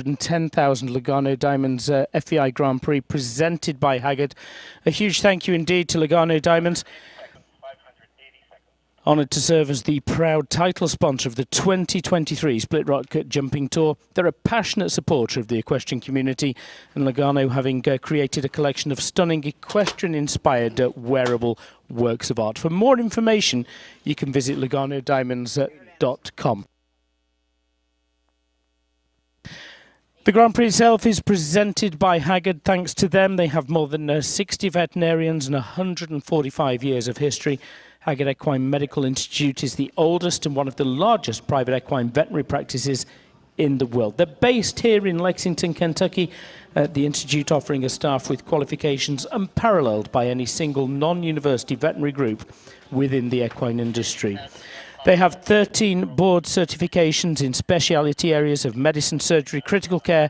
110,000 Lugano Diamonds FEI Grand Prix presented by Haggard. A huge thank you indeed to Lugano Diamonds. Honoured to serve as the proud title sponsor of the 2023 Split Rock Jumping Tour. They're a passionate supporter of the equestrian community, and Lugano having created a collection of stunning equestrian-inspired wearable works of art. For more information, you can visit luganodiamonds.com. The Grand Prix itself is presented by Haggard. Thanks to them, they have more than 60 veterinarians and 145 years of history. Haggard Equine Medical Institute is the oldest and one of the largest private equine veterinary practices in the world. They're based here in Lexington, Kentucky, at the institute offering a staff with qualifications unparalleled by any single non-university veterinary group within the equine industry. They have 13 board certifications in specialty areas of medicine, surgery, critical care,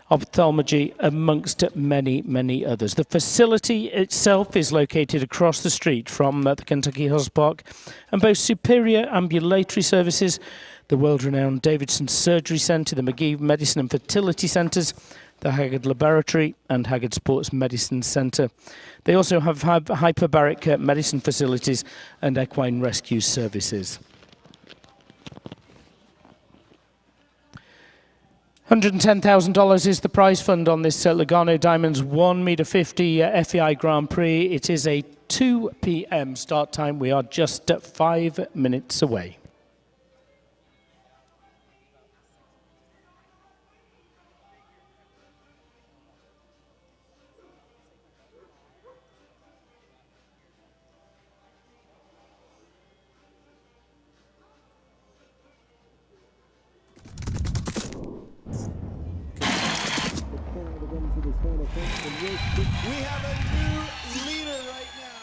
ophthalmology, amongst many, many others. The facility itself is located across the street from the Kentucky Horse Park and boasts superior ambulatory services, the world-renowned Davidson Surgery Center, the McGee Medicine and Fertility Centers, the Haggard Laboratory and Haggard Sports Medicine Center. They also have hyperbaric medicine facilities and equine rescue services. $110,000 is the prize fund on this Lugano Diamonds 1.50 m FEI Grand Prix. It is a 2 p.m. start time. We are just 5 minutes away. We have a new leader right now.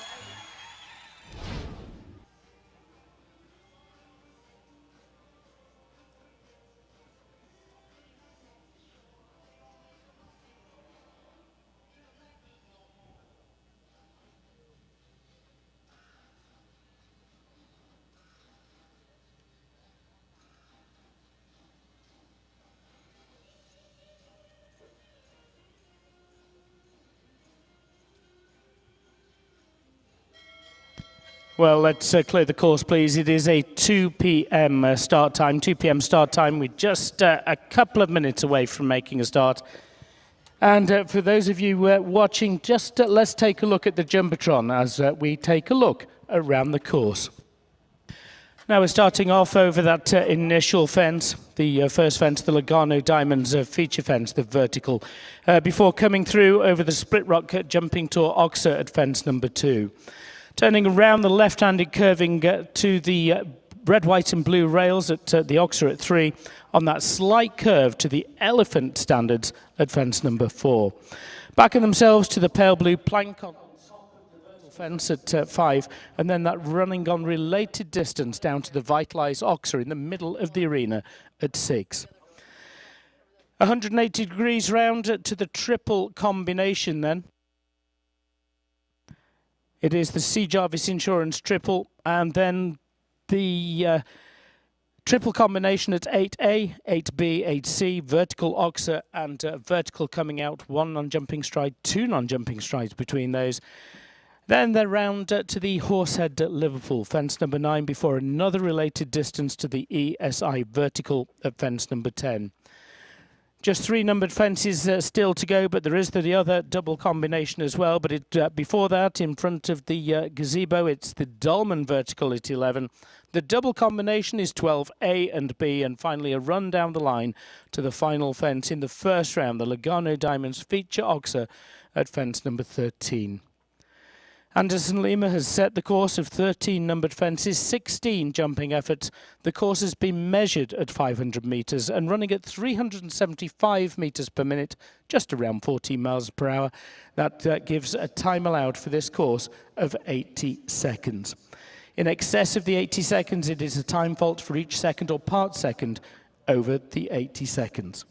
Well, let's clear the course, please. It is a 2 p.m. Start time. 2 p.m. start time. We're just a couple of minutes away from making a start. And for those of you watching, just let's take a look at the Jumbotron as we take a look around the course. Now we're starting off over that initial fence, the first fence, the Lugano Diamonds feature fence, the vertical, before coming through over the Split Rock Jumping Tour Oxer at fence number 2. Turning around the left-handed curving to the red, white and blue rails at the Oxer at 3, on that slight curve to the elephant standards at fence number 4. Backing themselves to the pale blue plank on top of the vertical fence at 5, and then that running on related distance down to the Vitalize Oxer in the middle of the arena at 6. 180 degrees round to the triple combination then. It is the C. Jarvis Insurance triple, and then the triple combination at 8A, 8B, 8C, vertical Oxer and vertical coming out, 1 non-jumping stride, 2 non-jumping strides between those. Then they're round to the Horsehead at Liverpool, fence number 9, before another related distance to the ESI vertical at fence number 10. Just 3 numbered fences still to go, but there is the other double combination as well. But before that, in front of the gazebo, it's the Dolman vertical at 11. The double combination is 12A and B, and finally a run down the line to the final fence in the first round, the Lugano Diamonds feature Oxer at fence number 13. Anderson Lima has set the course of 13 numbered fences, 16 jumping efforts. The course has been measured at 500 metres and running at 375 metres per minute, just around 14 miles per hour. That gives a time allowed for this course of 80 seconds. In excess of the 80 seconds, it is a time fault for each second or part second over the 80 seconds.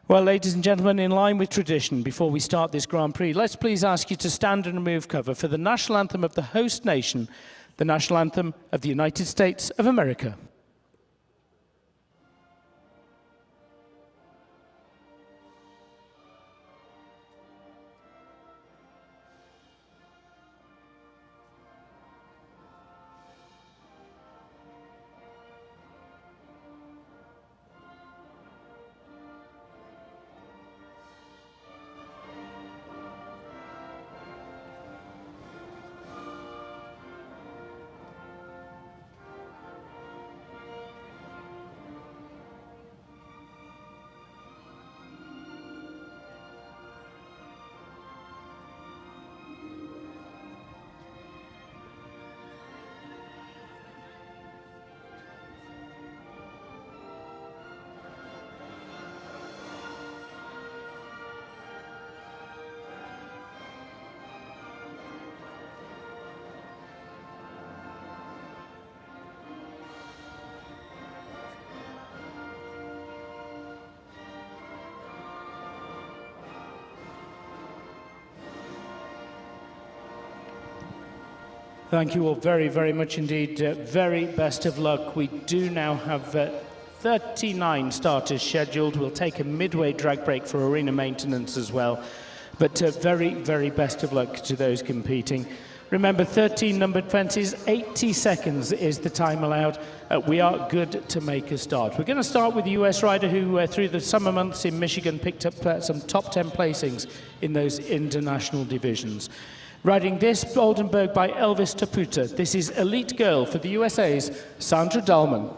Well, ladies and gentlemen, in line with tradition, before we start this Grand Prix, let's please ask you to stand and remove cover for the national anthem of the host nation, the national anthem of the United States of America. Thank you all very, very much indeed. Very best of luck. We do now have 39 starters scheduled. We'll take a midway drag break for arena maintenance as well. But very, very best of luck to those competing. Remember, 13 numbered fences, 80 seconds is the time allowed. We are good to make a start. We're going to start with the US rider who, through the summer months in Michigan, picked up some top 10 placings in those international divisions. Riding this Oldenburg by Elvis Taputa, this is Elite Girl for the USA's Sandra Dahlman.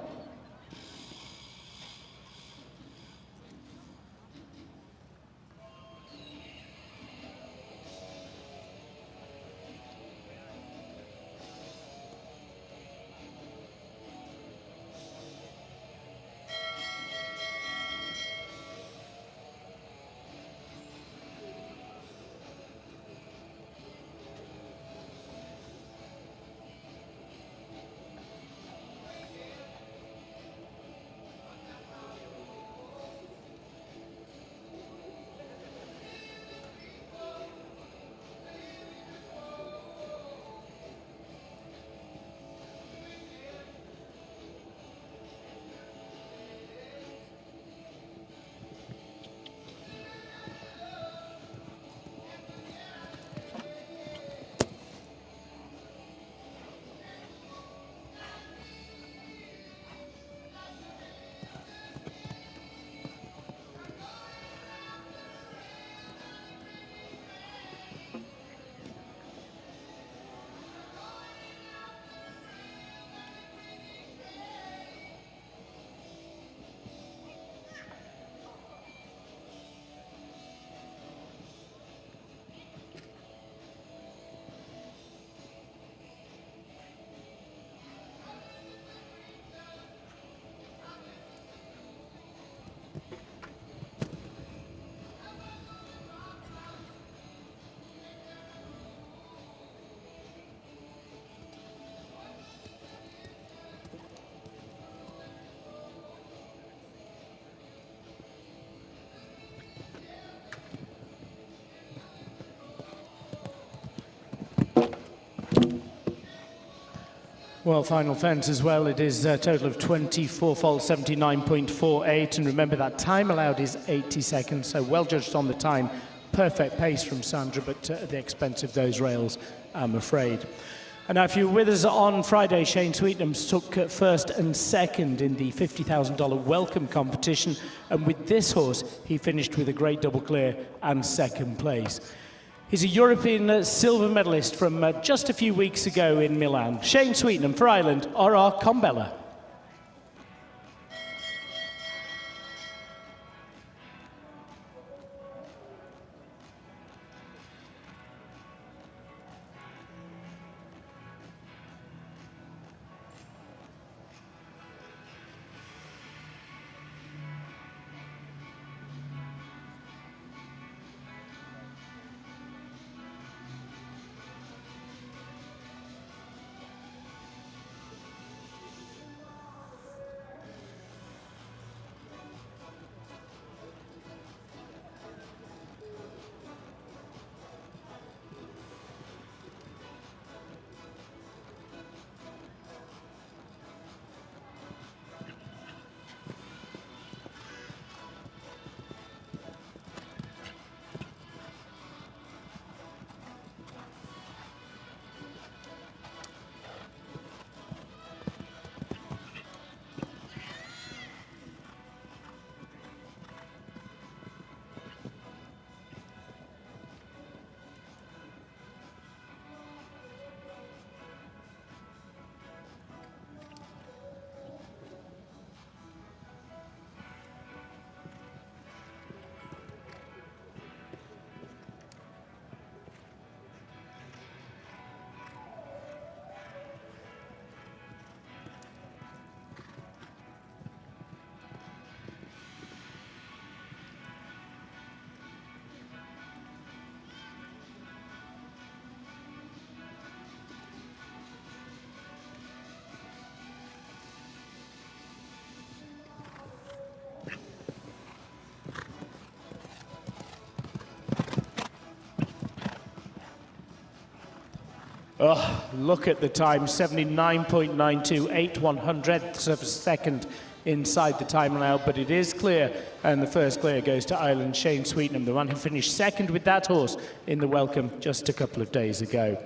Well, final fence as well. It is a total of 24 faults, 79.48. And remember that time allowed is 80 seconds. So well judged on the time. Perfect pace from Sandra, but at the expense of those rails, I'm afraid. And now if you were with us on Friday, Shane Sweetnam took first and second in the $50,000 welcome competition. And with this horse, he finished with a great double clear and second place. He's a European silver medalist from just a few weeks ago in Milan. Shane Sweetnam for Ireland, R.R. Combella. Oh, look at the time, 79.92, 8/100ths of a second inside the time allowed, but it is clear, and the first clear goes to Ireland's Shane Sweetnam, the one who finished second with that horse in the Welcome just a couple of days ago.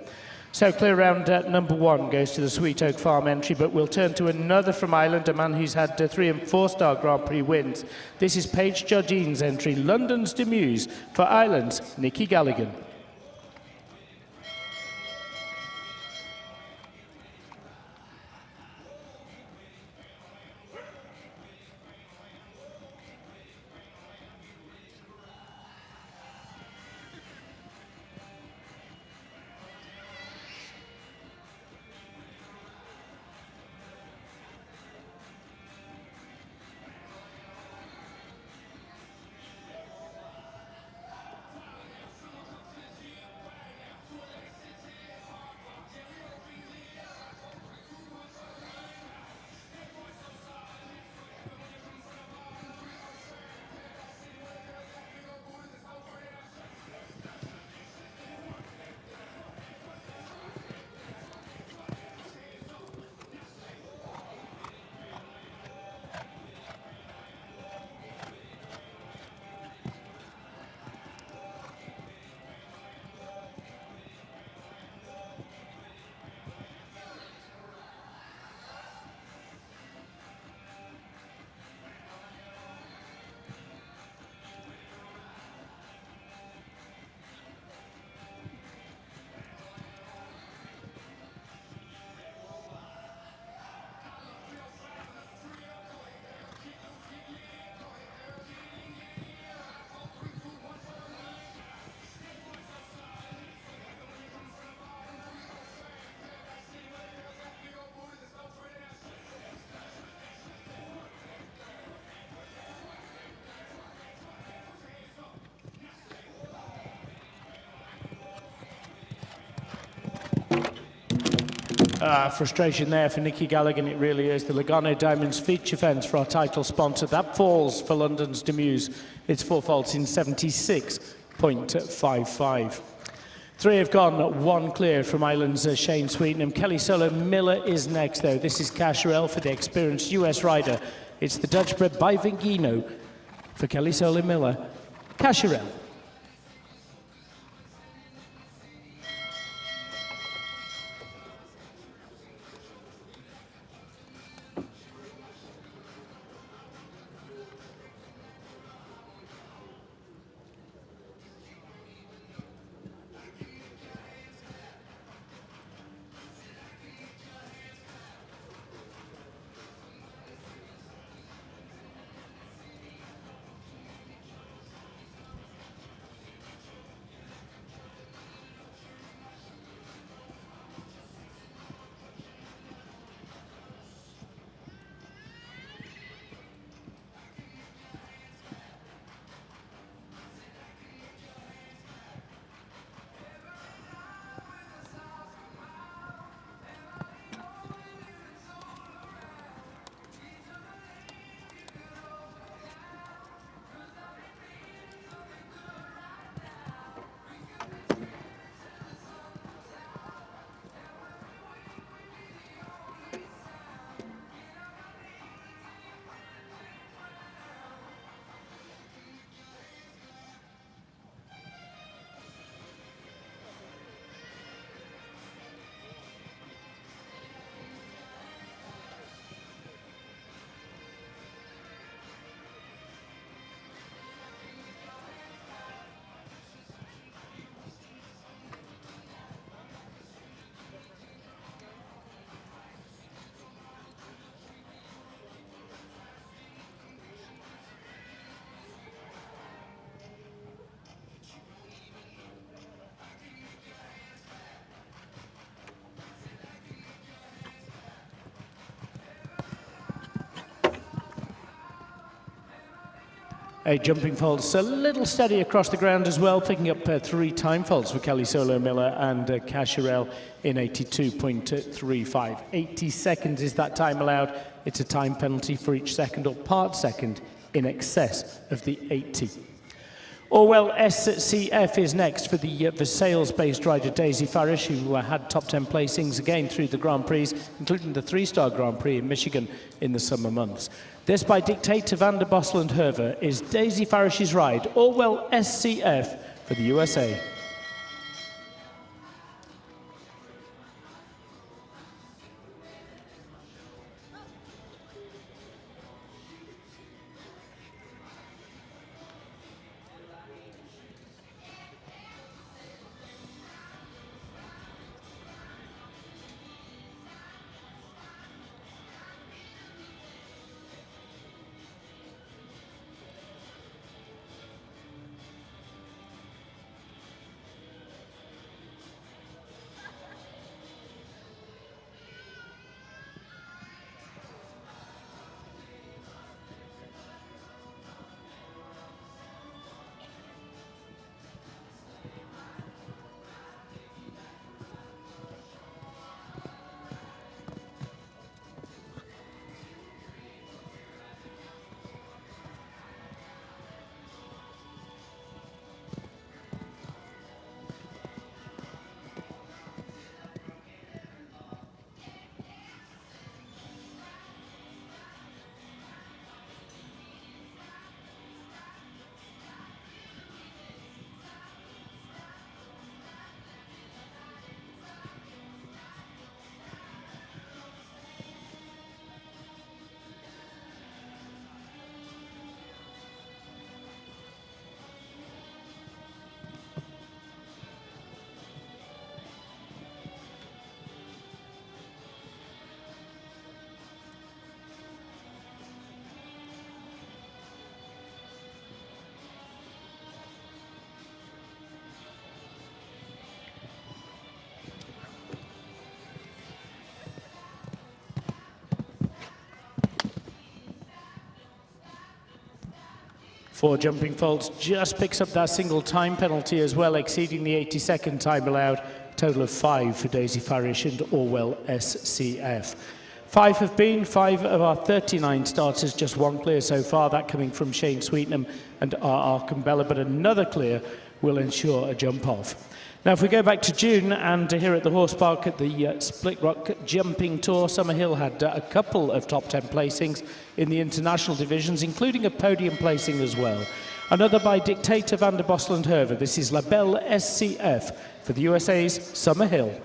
So clear round number one goes to the Sweet Oak Farm entry, but we'll turn to another from Ireland, a man who's had 3- and 4-star Grand Prix wins. This is Paige Jordine's entry, London's Demuse, for Ireland's Nicky Galligan. Frustration there for Nicky Galligan, it really is. The Lugano Diamonds feature fence for our title sponsor. That falls for London's Demuse. It's 4 faults in 76.55. 3 have gone, 1 clear from Ireland's Shane Sweetnam. Kelly Solo Miller is next, though. This is Casherel for the experienced US rider. It's the Dutch bred by Vigino for Kelly Solo Miller. Casherel. A jumping faults, a little steady across the ground as well, picking up 3 time faults for Kelly Solo Miller and Casherel in 82.35. 80 seconds is that time allowed. It's a time penalty for each second or part second in excess of the 80. Orwell SCF is next for the Versailles-based rider Daisy Farish, who had top 10 placings again through the Grand Prix, including the 3-star Grand Prix in Michigan in the summer months. This by dictator van der Bossel and Herver is Daisy Farish's ride, Orwell SCF for the USA. For jumping faults, just picks up that single time penalty as well, exceeding the 80-second time allowed. Total of 5 for Daisy Farish and Orwell SCF. 5 have been 5 of our 39 starters, just 1 clear so far, that coming from Shane Sweetnam and R.R. Kumbella, but another clear will ensure a jump off. Now, if we go back to June and here at the Horse Park at the Split Rock Jumping Tour, Summerhill had a couple of top 10 placings in the international divisions, including a podium placing as well. Another by dictator van der Bossel and Herver. This is La Belle SCF for the USA's Summerhill.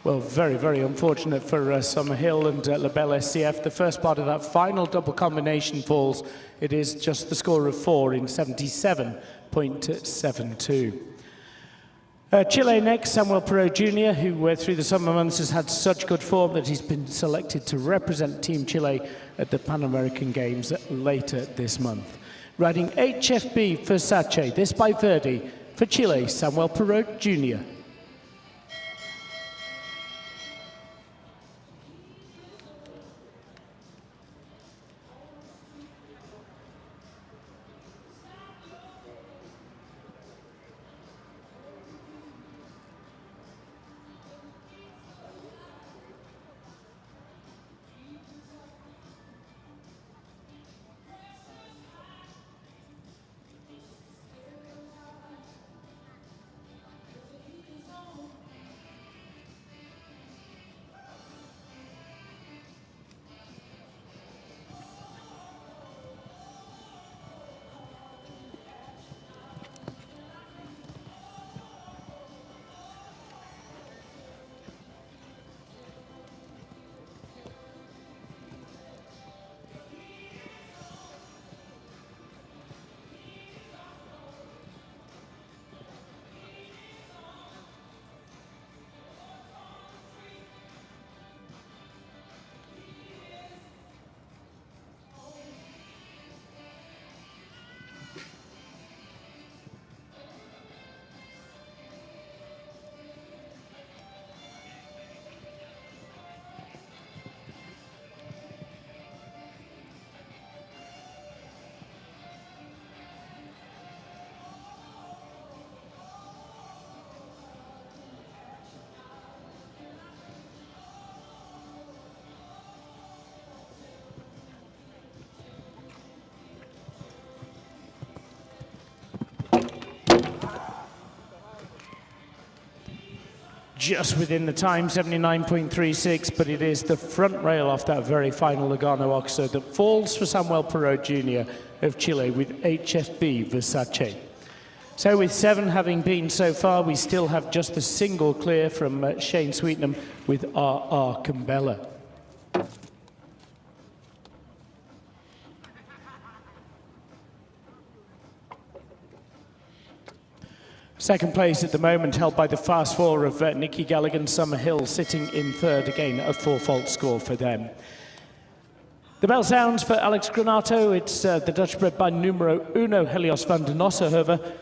Well, very, very unfortunate for Summerhill and La Belle SCF. The first part of that final double combination falls. It is just the score of 4 in 77.72. Chile next, Samuel Perot Jr., who through the summer months has had such good form that he's been selected to represent Team Chile at the Pan American Games later this month. Riding HFB for Sache, this by Verdi. For Chile, Samuel Perot Jr. just within the time, 79.36, but it is the front rail off that very final Lugano Oxer that falls for Samuel Perot Jr. of Chile with HFB Versace. So with 7 having been so far, we still have just the single clear from Shane Sweetenham with R.R. Kumbella. Second place at the moment held by the fast 4 of Nicky Galligan, Summerhill sitting in third, again a 4-fault score for them. The bell sounds for Alex Granato. It's the Dutch bred by numero uno, Helios van der Nossenhoeve.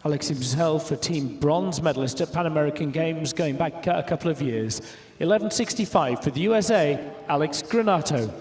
Alex himself, a team bronze medalist at Pan American Games going back a couple of years. 11.65 for the USA, Alex Granato.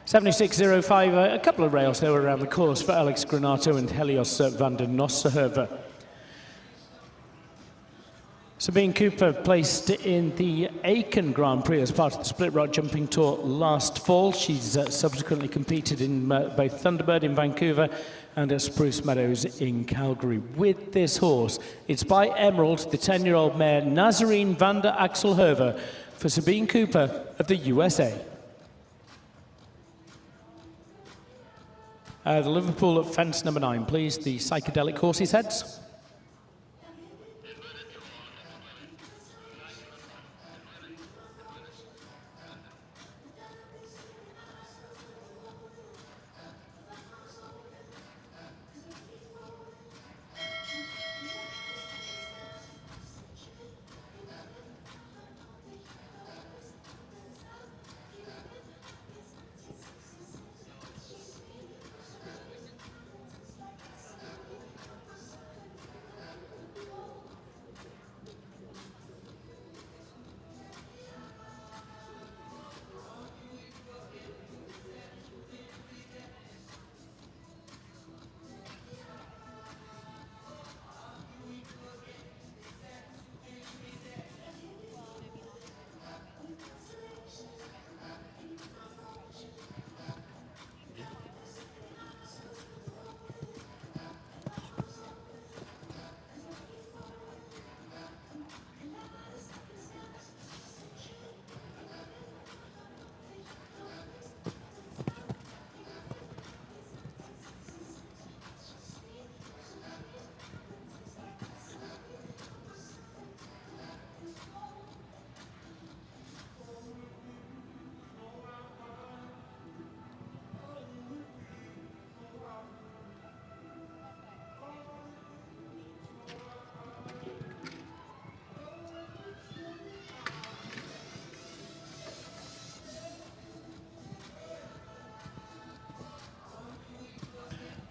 $76.05, a couple of rails there around the course for Alex Granato and Helios van der Nossenhoeve. Sabine Cooper placed in the Aiken Grand Prix as part of the Split Rock Jumping Tour last fall. She's subsequently competed in both Thunderbird in Vancouver and at Spruce Meadows in Calgary. With this horse, it's by Emerald, the 10-year-old mare Nazarene van der Axelhoeve for Sabine Cooper of the USA. The Liverpool at fence number 9, please. The psychedelic horses' heads.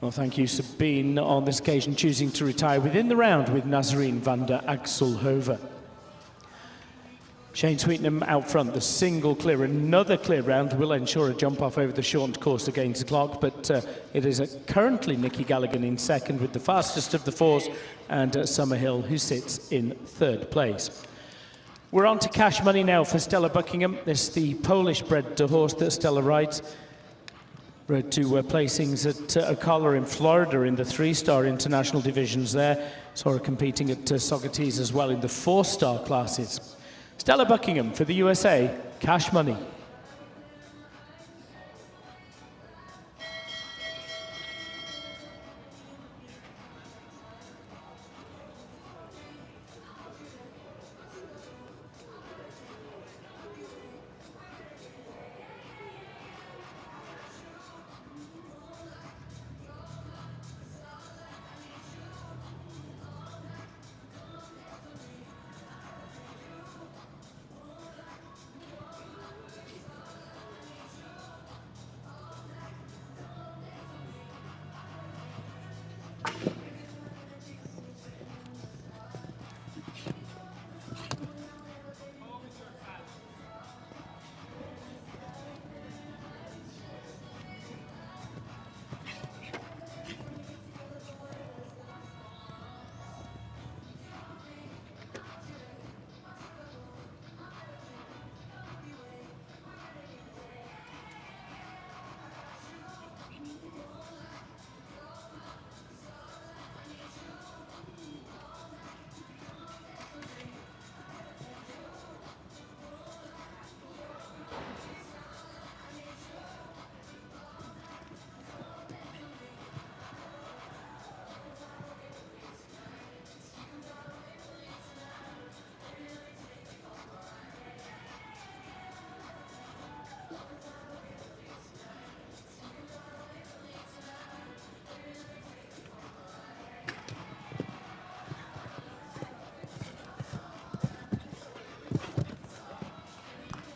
Well, thank you, Sabine, on this occasion choosing to retire within the round with Nazarene van der Axelhoeve. Shane Sweetenham out front, the single clear. Another clear round will ensure a jump off over the short course against the clock, but it is currently Nicky Gallagher in second with the fastest of the fours, and Summerhill, who sits in third place. We're on to cash money now for Stella Buckingham. This is the Polish-bred horse that Stella rides. Bred to placings at Ocala in Florida in the 3-star international divisions there. Saw her competing at Socrates as well in the 4-star classes. Stella Buckingham for the USA, cash money.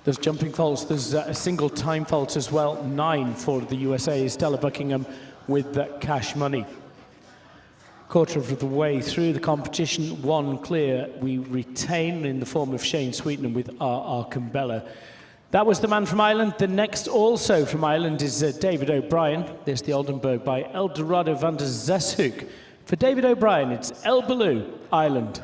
There's jumping faults, there's a single time fault as well, 9 for the USA. Stella Buckingham with cash money. Quarter of the way through the competition, 1 clear. We retain in the form of Shane Sweetenham with R.R. Kumbella. That was the man from Ireland. The next also from Ireland is David O'Brien. There's the Oldenburg by Eldorado van der Zeshoek. For David O'Brien, it's El Baloo, Ireland.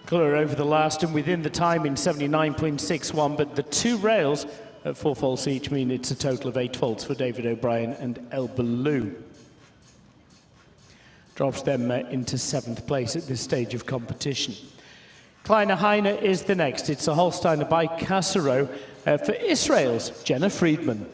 Clear over the last and within the time in 79.61, but the 2 rails at 4 faults each mean it's a total of 8 faults for David O'Brien and El Baloo. Drops them into 7th place at this stage of competition. Kleiner Heine is the next. It's a Holsteiner by Casero, For Israel's Jenna Friedman.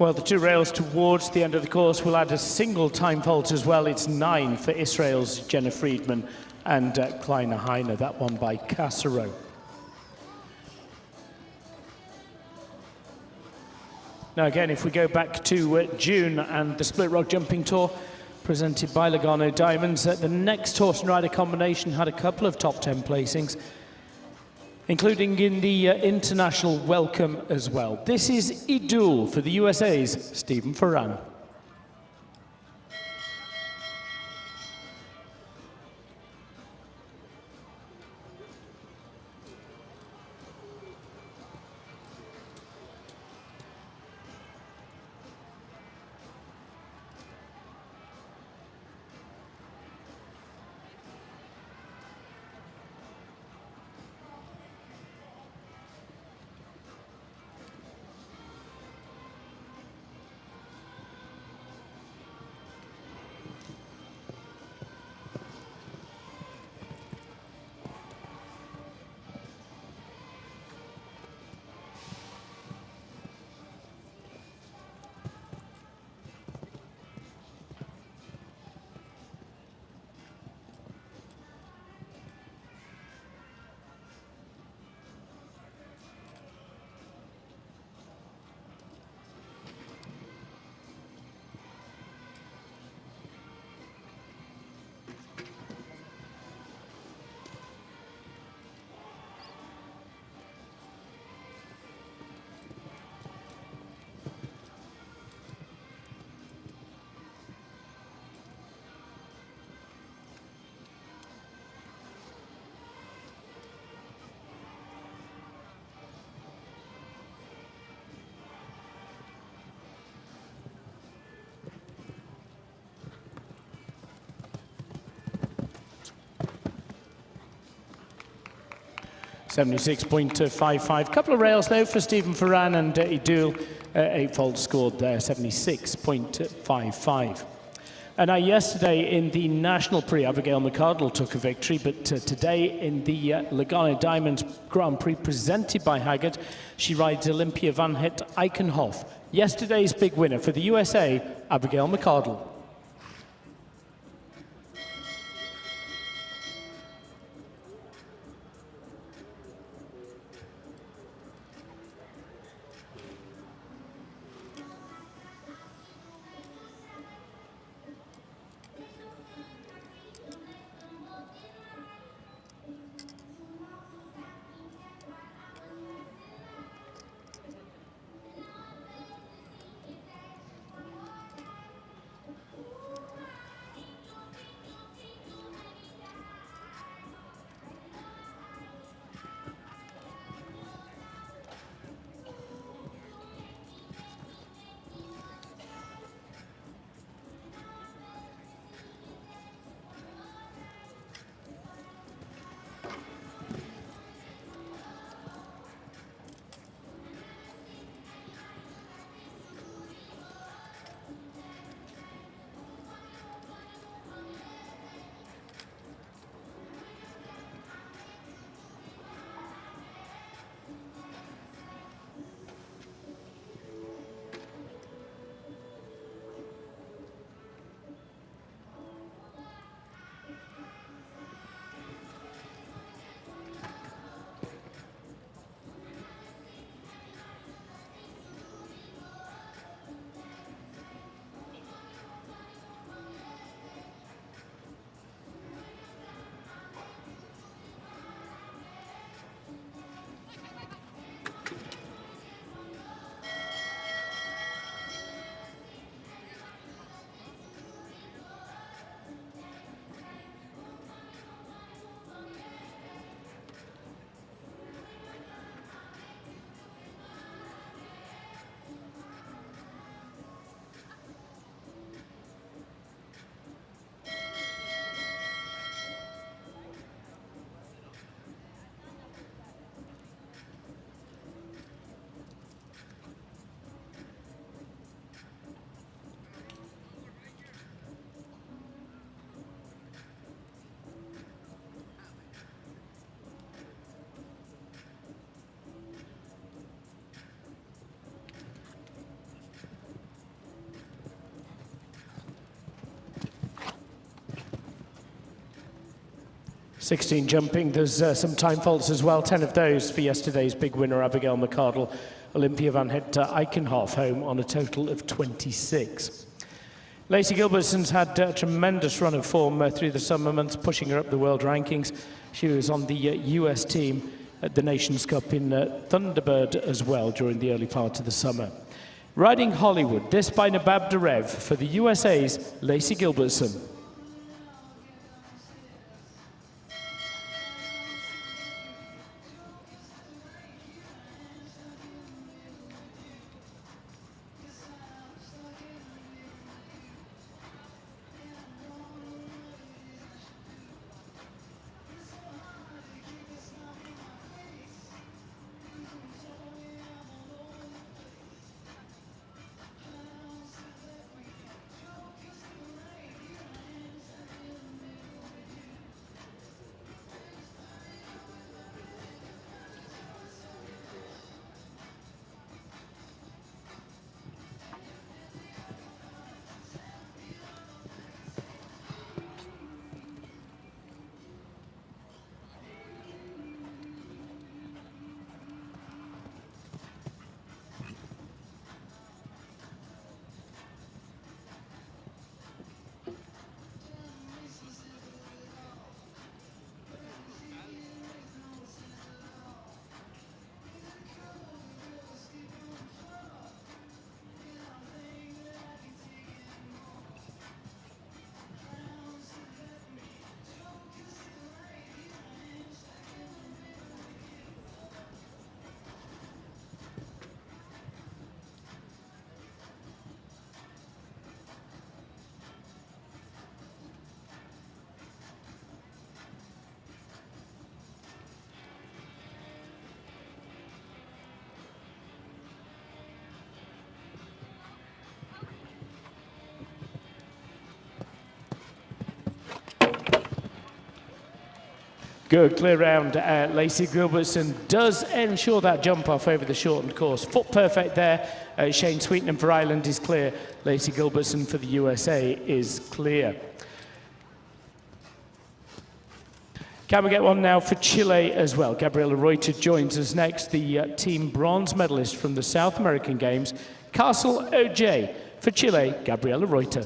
Well, the two rails towards the end of the course will add a single time fault as well. It's 9 for Israel's Jenna Friedman and Kleiner Heine, that one by Cassaro. Now again, if we go back to June and the split rock jumping tour presented by Lugano Diamonds, the next horse and rider combination had a couple of top 10 placings, including in the international welcome as well. This is Idul for the USA's Stephen Ferran. $76.55. Couple of rails though for Stephen Ferran and Idul. 8-fold scored there, 76.55. And now yesterday in the National Prix, Abigail McArdle took a victory, but today in the Lugano Diamonds Grand Prix presented by Haggard, she rides Olympia van Het Eikenhoff. Yesterday's big winner for the USA, Abigail McArdle. 16 jumping, there's some time faults as well, 10 of those for yesterday's big winner, Abigail McArdle. Olympia van het Eichenhoff home on a total of 26. Lacey Gilbertson's had a tremendous run of form through the summer months, pushing her up the world rankings. She was on the US team at the Nations Cup in Thunderbird as well during the early part of the summer. Riding Hollywood, this by Nabab Derev for the USA's Lacey Gilbertson. Good, clear round. Lacey Gilbertson does ensure that jump off over the shortened course. Foot perfect there. Shane Sweetnam for Ireland is clear. Lacey Gilbertson for the USA is clear. Can we get one now for Chile as well? Gabriela Reuter joins us next, the team bronze medalist from the South American Games. Castle OJ for Chile, Gabriela Reuter.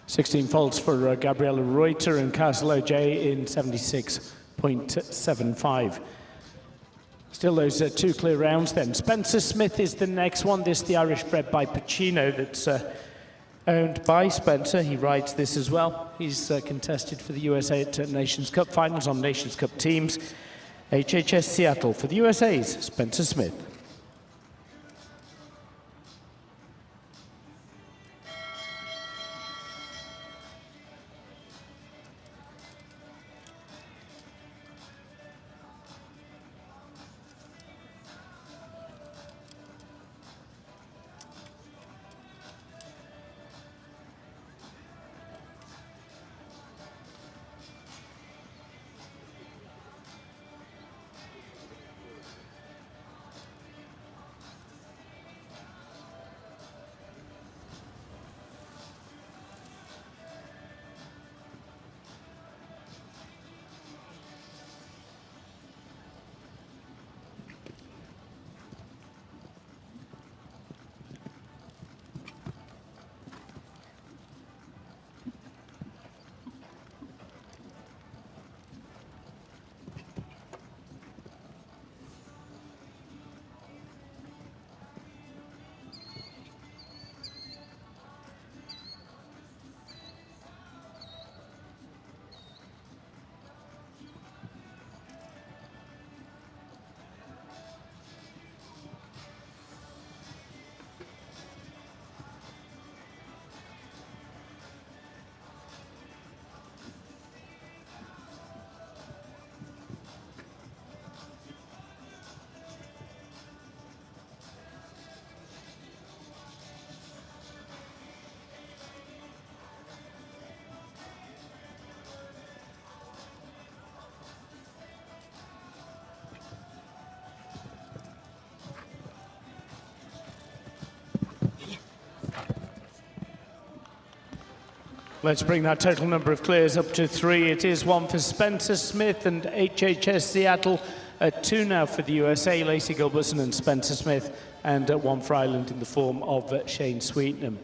Sixteen faults for Gabriela Reuter and Castle OJ in 76.75. Still those two clear rounds then. Spencer Smith is the next one. This the Irish bred by Pacino that's owned by Spencer. He rides this as well. He's contested for the USA at Nations Cup finals on Nations Cup teams. HHS Seattle for the USA's Spencer Smith. Let's bring that total number of clears up to 3. It is 1 for Spencer Smith and HHS Seattle, 2 now for the USA, Lacey Gilbertson and Spencer Smith, and 1 for Ireland in the form of Shane Sweetnam.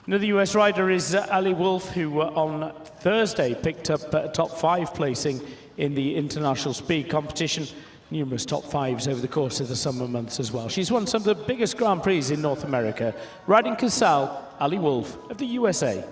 Another US rider is Ali Wolf, who on Thursday picked up a top 5 placing in the international speed competition. Numerous top 5s over the course of the summer months as well. She's won some of the biggest Grand Prix in North America. Riding Casal, Ali Wolf of the USA.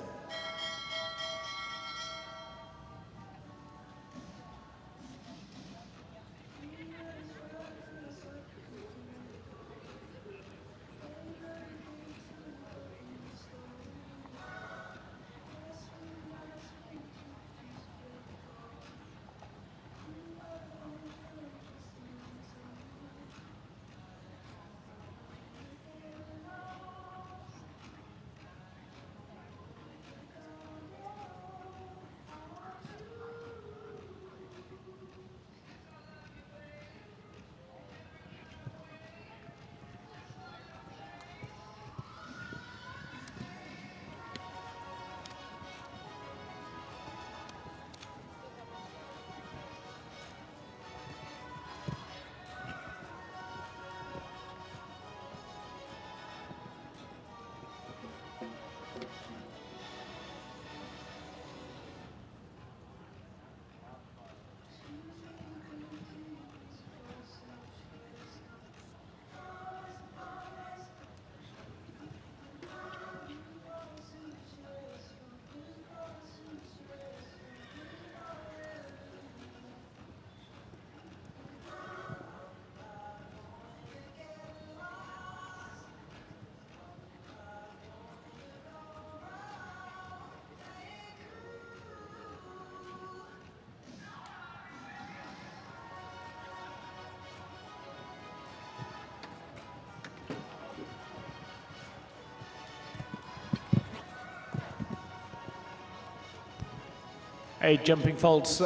Eight jumping faults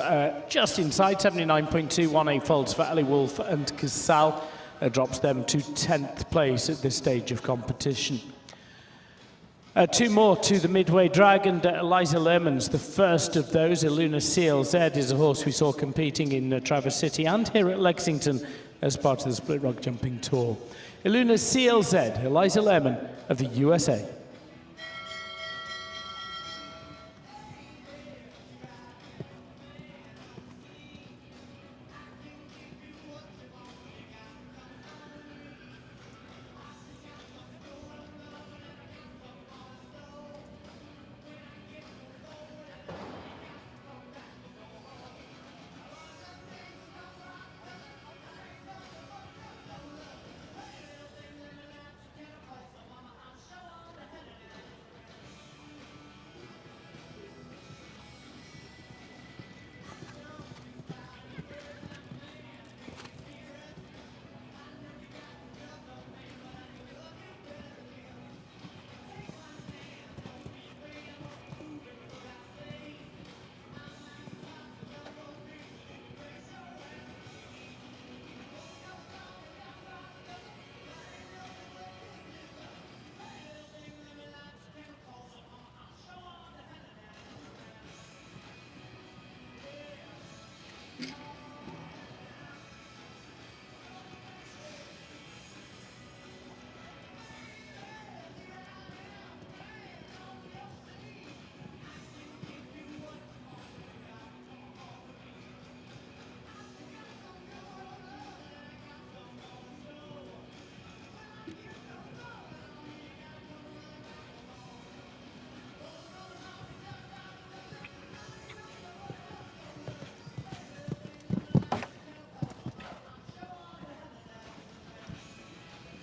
just inside, 79.218 faults for Ali Wolf, and Casal drops them to 10th place at this stage of competition. 2 more to the midway drag, and Eliza Lerman's the first of those. Iluna CLZ is a horse we saw competing in Traverse City and here at Lexington as part of the Split Rock Jumping Tour. Iluna CLZ, Eliza Lerman of the USA.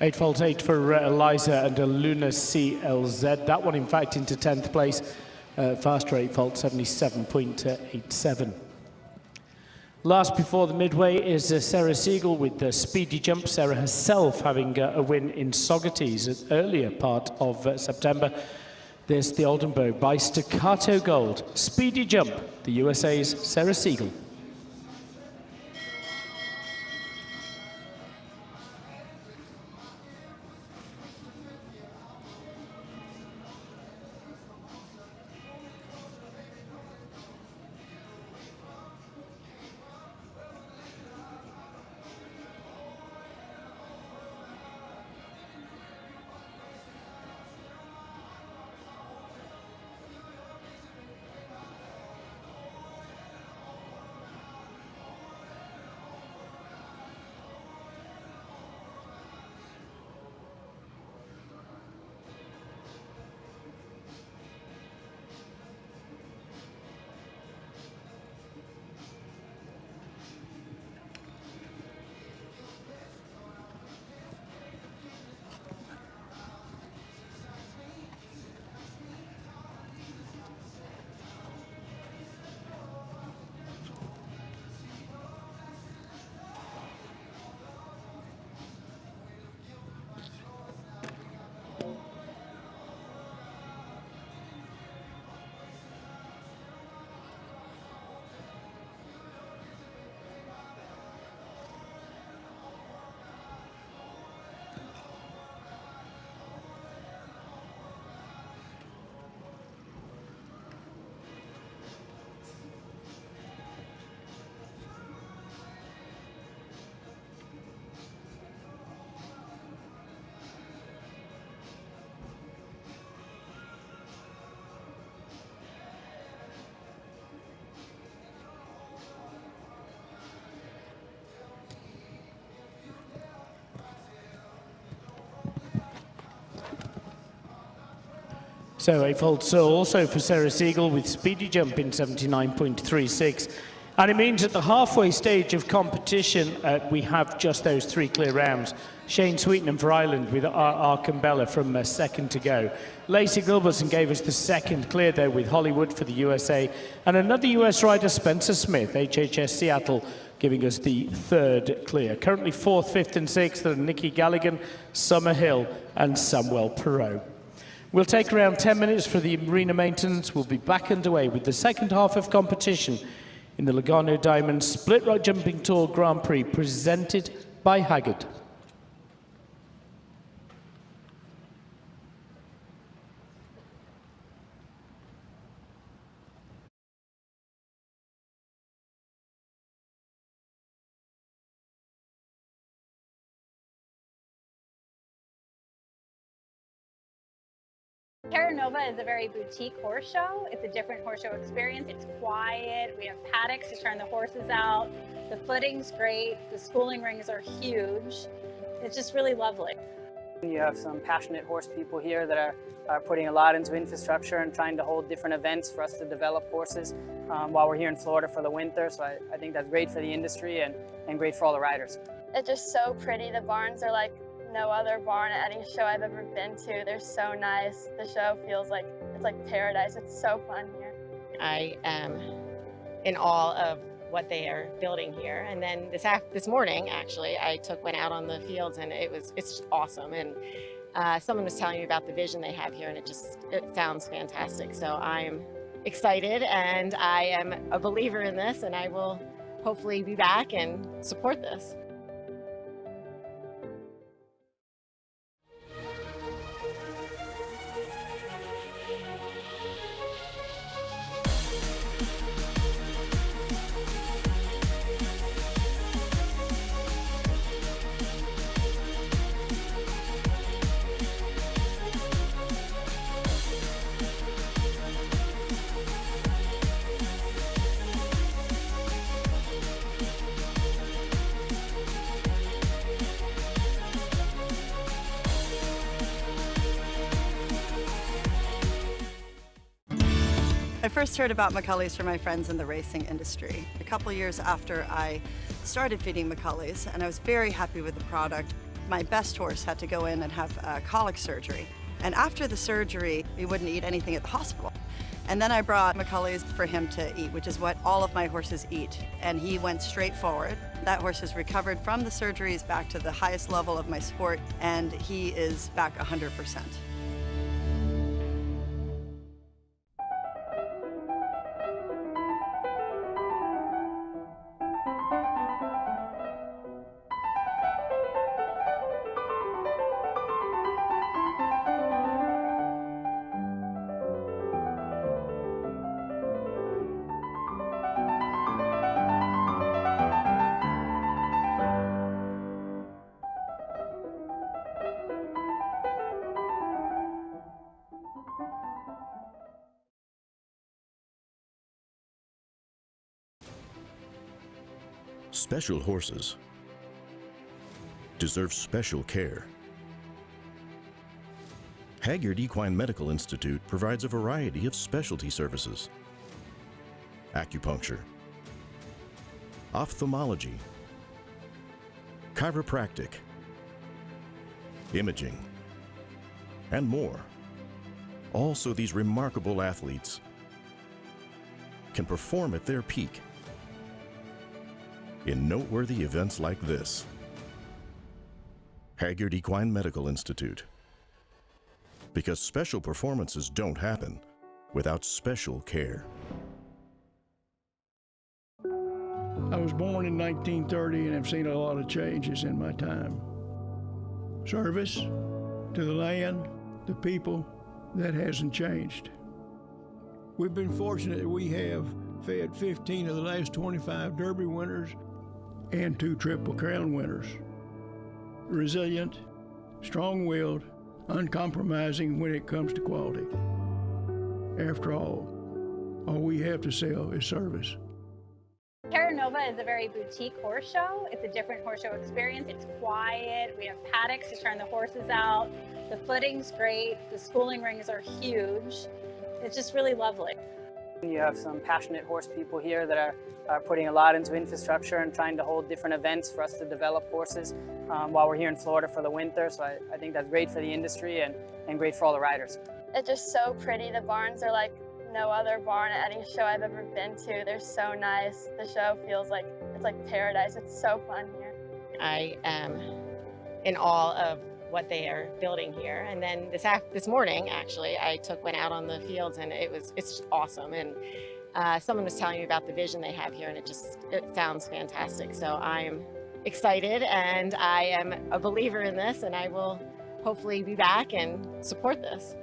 Eight faults, 8 for Eliza and Iluna CLZ. That one, in fact, into 10th place. Faster 8 faults, 77.87. Last before the midway is Sarah Siegel with the Speedy Jump. Sarah herself having a win in Saugerties at earlier part of September. There's the Oldenburg by Staccato Gold. Speedy Jump, the USA's Sarah Siegel. So a fault so also for Sarah Siegel with speedy jump in 79.36. And it means at the halfway stage of competition, we have just those 3 clear rounds. Shane Sweetenham for Ireland with Arcambella from second to go. Lacey Gilbertson gave us the second clear there with Hollywood for the USA. And another US rider, Spencer Smith, HHS Seattle, giving us the third clear. Currently 4th, 5th and 6th are Nikki Galligan, Summerhill and Samuel Perot. We'll take around 10 minutes for the arena maintenance. We'll be back underway with the second half of competition in the Lugano Diamond Split Rock Jumping Tour Grand Prix presented by Haggard. Terra Nova is a very boutique horse show. It's a different horse show experience. It's quiet. We have paddocks to turn the horses out. The footing's great. The schooling rings are huge. It's just really lovely. You have some passionate horse people here that are putting a lot into infrastructure and trying to hold different events for us to develop horses while we're here in Florida for the winter. So I think that's great for the industry and great for all the riders. It's just so pretty. The barns are like no other barn at any show I've ever been to. They're so nice. The show feels like it's like paradise. It's so fun here. I am in awe of what they are building here. And then this morning, actually, I went out on the fields and it's just awesome. And someone was telling me about the vision they have here, and it sounds fantastic. So I'm excited, and I am a believer in this, and I will hopefully be back and support this. I first heard about McCulley's from my friends in the racing industry. A couple years after I started feeding McCulley's, and I was very happy with the product. My best horse had to go in and have colic surgery. And after the surgery, we wouldn't eat anything at the hospital. And then I brought McCulley's for him to eat, which is what all of my horses eat. And he went straight forward. That horse has recovered from the surgeries back to the highest level of my sport, and he is back 100%. Special horses deserve special care. Hagyard Equine Medical Institute provides a variety of specialty services: acupuncture, ophthalmology, chiropractic, imaging, and more. Also, these remarkable athletes can perform at their peak in noteworthy events like this. Hagyard Equine Medical Institute. Because special performances don't happen without special care. I was born in 1930 and have seen a lot of changes in my time. Service to the land, the people, that hasn't changed. We've been fortunate that we have fed 15 of the last 25 Derby winners and 2 Triple Crown winners. Resilient, strong-willed, uncompromising when it comes to quality. After all we have to sell is service. Terra Nova is a very boutique horse show. It's a different horse show experience. It's quiet. We have paddocks to turn the horses out. The footing's great. The schooling rings are huge. It's just really lovely. You have some passionate horse people here that are putting a lot into infrastructure and trying to hold different events for us to develop horses while we're here in Florida for the winter. So I think that's great for the industry and great for all the riders. It's just so pretty. The barns are like no other barn at any show I've ever been to. They're so nice. The show feels like it's like paradise. It's so fun here. I am in awe of what they are building here. And then this morning, actually, I went out on the fields, and it's just awesome. And someone was telling me about the vision they have here, and it sounds fantastic. So I'm excited, and I am a believer in this, and I will hopefully be back and support this.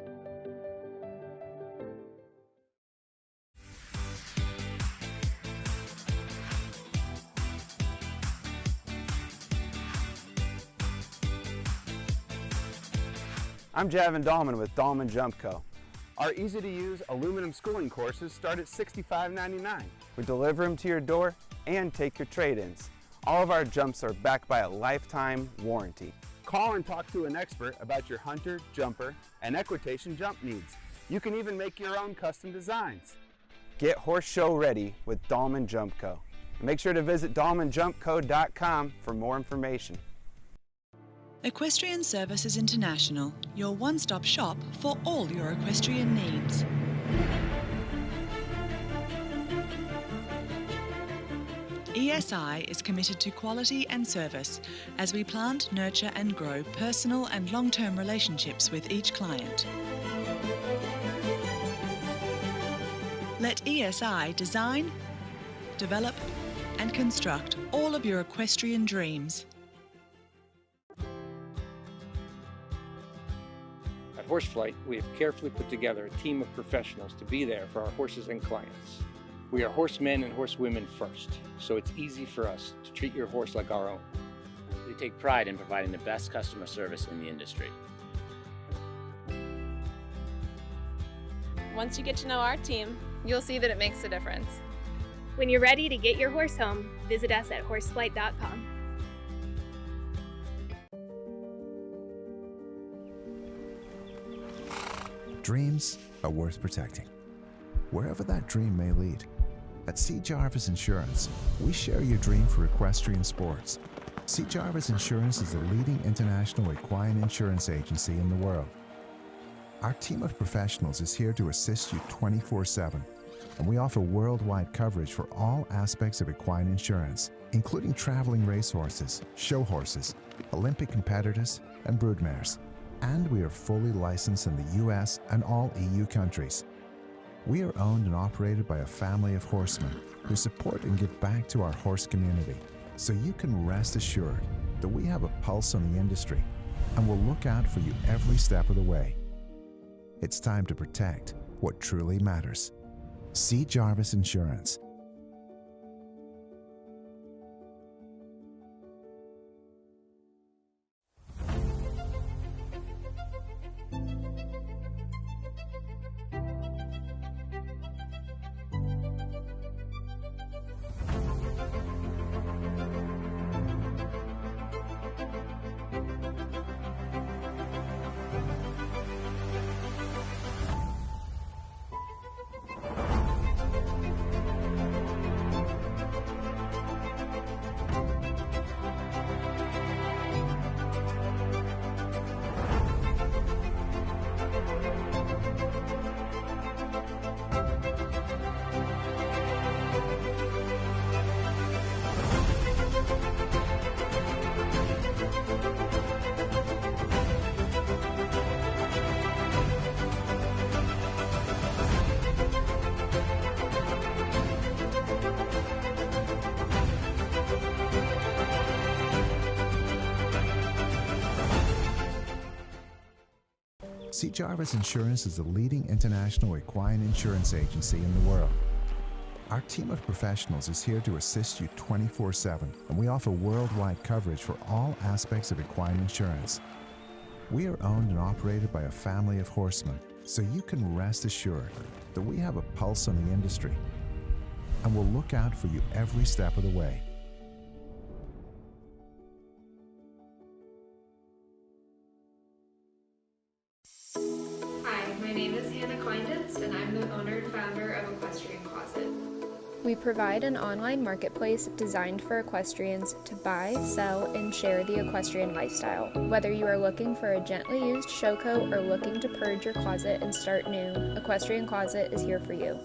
I'm Javin Dahlman with Dahlman Jump Co. Our easy-to-use aluminum schooling courses start at $65.99. We deliver them to your door and take your trade-ins. All of our jumps are backed by a lifetime warranty. Call and talk to an expert about your hunter, jumper, and equitation jump needs. You can even make your own custom designs. Get horse show ready with Dahlman Jump Co. Make sure to visit DahlmanJumpCo.com for more information. Equestrian Services International, your one-stop shop for all your equestrian needs. ESI is committed to quality and service as we plant, nurture and grow personal and long-term relationships with each client. Let ESI design, develop and construct all of your equestrian dreams. At Horseflight, we have carefully put together a team of professionals to be there for our horses and clients. We are horsemen and horsewomen first, so it's easy for us to treat your horse like our own. We take pride in providing the best customer service in the industry. Once you get to know our team, you'll see that it makes a difference. When you're ready to get your horse home, visit us at horseflight.com. Dreams are worth protecting, wherever that dream may lead. At C. Jarvis Insurance, we share your dream for equestrian sports. C. Jarvis Insurance is the leading international equine insurance agency in the world. Our team of professionals is here to assist you 24/7, and we offer worldwide coverage for all aspects of equine insurance, including traveling racehorses, show horses, Olympic competitors, and broodmares. And we are fully licensed in the US and all EU countries. We are owned and operated by a family of horsemen who support and give back to our horse community. So you can rest assured that we have a pulse on the industry and will look out for you every step of the way. It's time to protect what truly matters. C. Jarvis Insurance. C. Jarvis Insurance is the leading international equine insurance agency in the world. Our team of professionals is here to assist you 24/7, and we offer worldwide coverage for all aspects of equine insurance. We are owned and operated by a family of horsemen, so you can rest assured that we have a pulse on the industry. and will look out for you every step of the way. Hi, my name is Hannah Kleinditz, and I'm the owner and founder of Equestrian Closet. We provide an online marketplace designed for equestrians to buy, sell, and share the equestrian lifestyle. Whether you are looking for a gently used show coat or looking to purge your closet and start new, Equestrian Closet is here for you.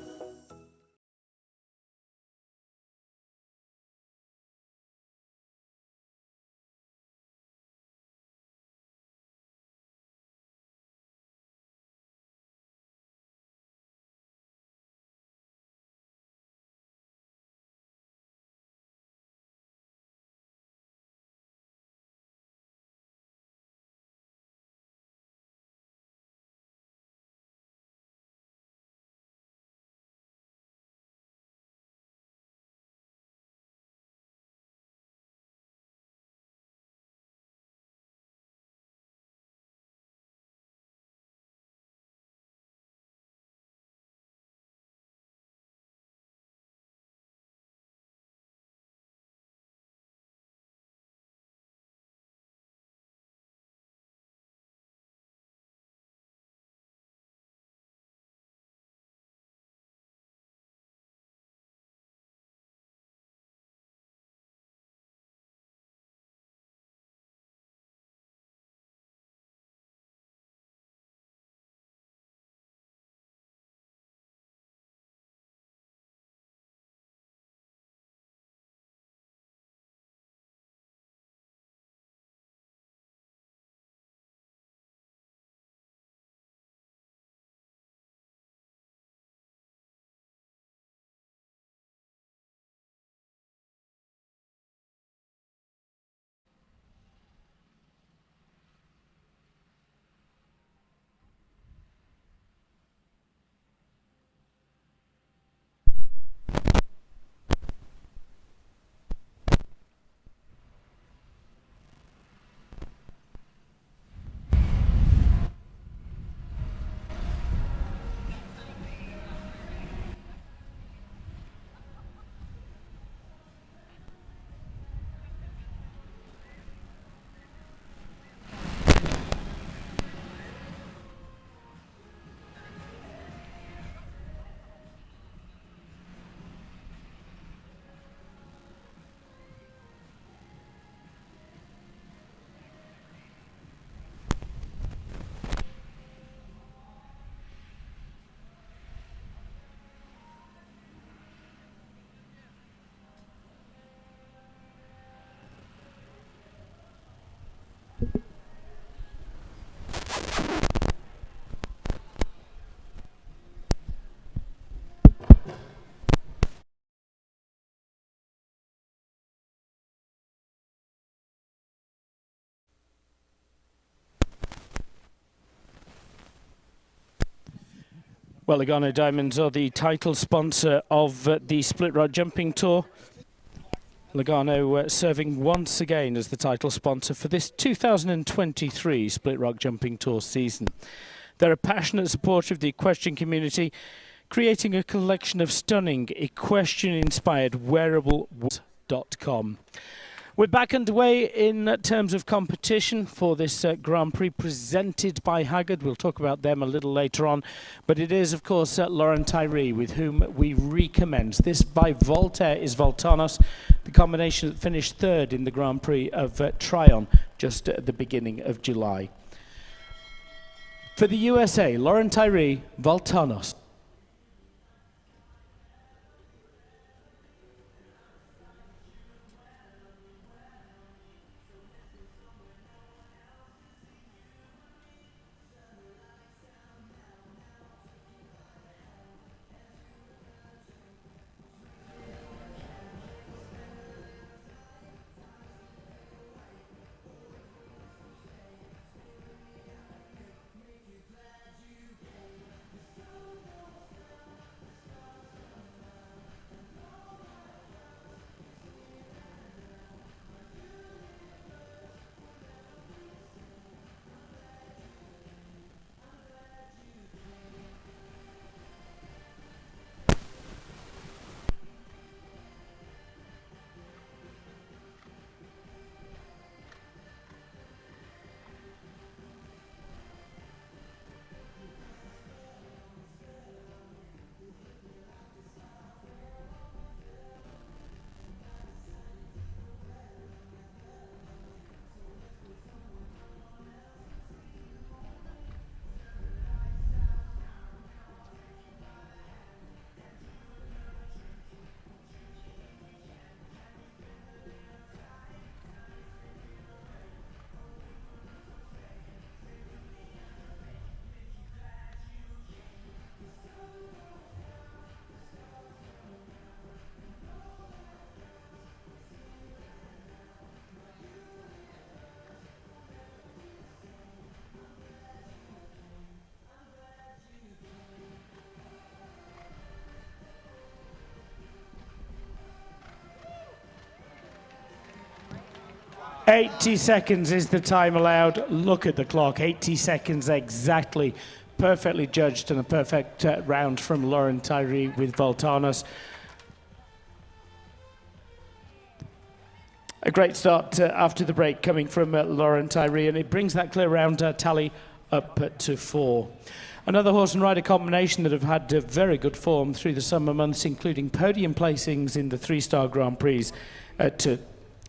Well, Lugano Diamonds are the title sponsor of the Split Rock Jumping Tour. Lugano serving once again as the title sponsor for this 2023 Split Rock Jumping Tour season. They're a passionate supporter of the equestrian community, creating a collection of stunning equestrian-inspired wearable.com. We're back underway in terms of competition for this Grand Prix presented by Haggard. We'll talk about them a little later on. But it is, of course, Lauren Tyree with whom we recommence. This by Voltaire is Voltanos, the combination that finished third in the Grand Prix of Tryon just at the beginning of July. For the USA, Lauren Tyree, Voltanos. 80 seconds is the time allowed. Look at the clock, 80 seconds exactly. Perfectly judged and a perfect round from Lauren Tyree with Voltanos. A great start after the break coming from Lauren Tyree, and it brings that clear round tally up to 4. Another horse and rider combination that have had very good form through the summer months, including podium placings in the 3-star Grand Prix at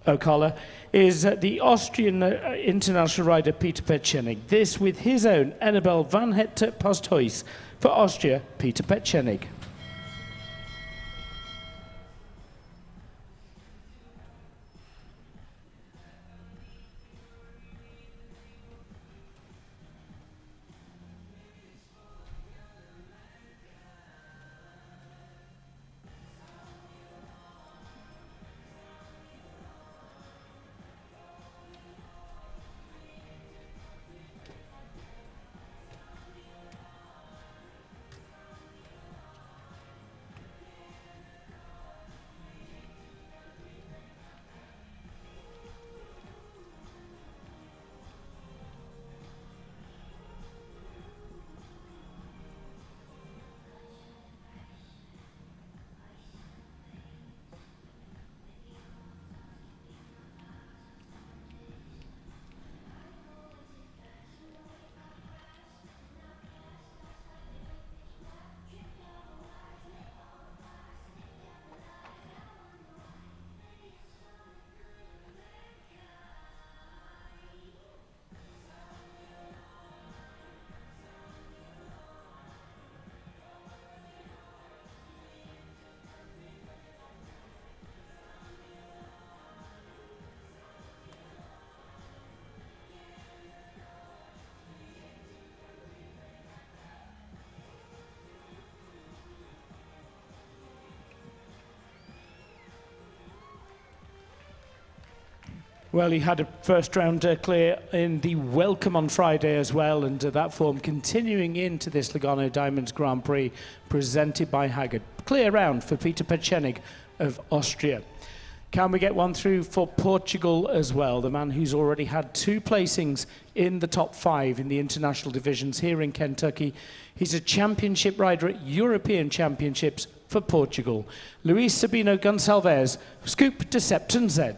Ocala, is the Austrian international rider Peter Petschenig. This with his own Annabelle van het Posthuis for Austria, Peter Petschenig. Well, he had a first round clear in the Welcome on Friday as well, and that form continuing into this Lugano Diamonds Grand Prix presented by Haggard. Clear round for Peter Petschenig of Austria. Can we get one through for Portugal as well? The man who's already had 2 placings in the top 5 in the international divisions here in Kentucky. He's a championship rider at European Championships for Portugal. Luis Sabino Gonçalves, Scoop de Septon Z.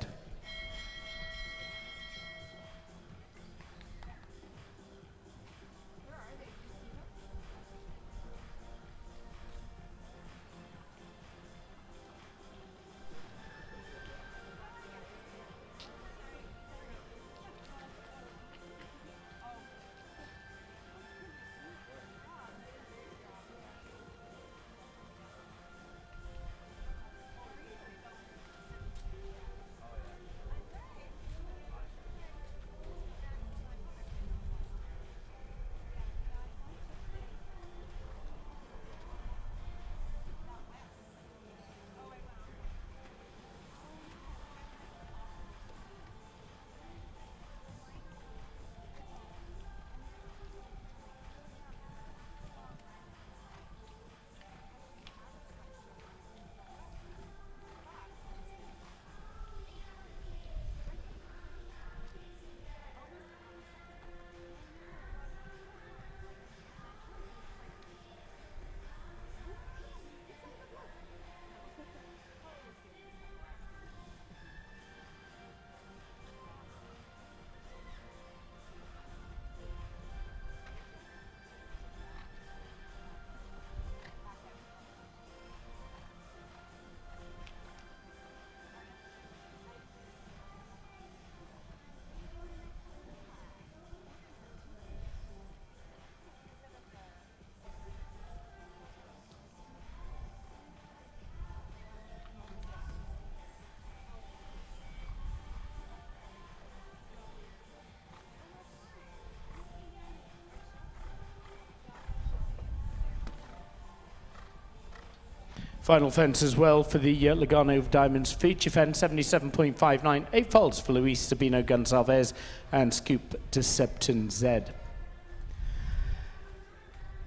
Final fence as well for the Lugano Diamonds feature fence, 77.59. 8 faults for Luis Sabino Gonçalves and Scoop de Septon Z.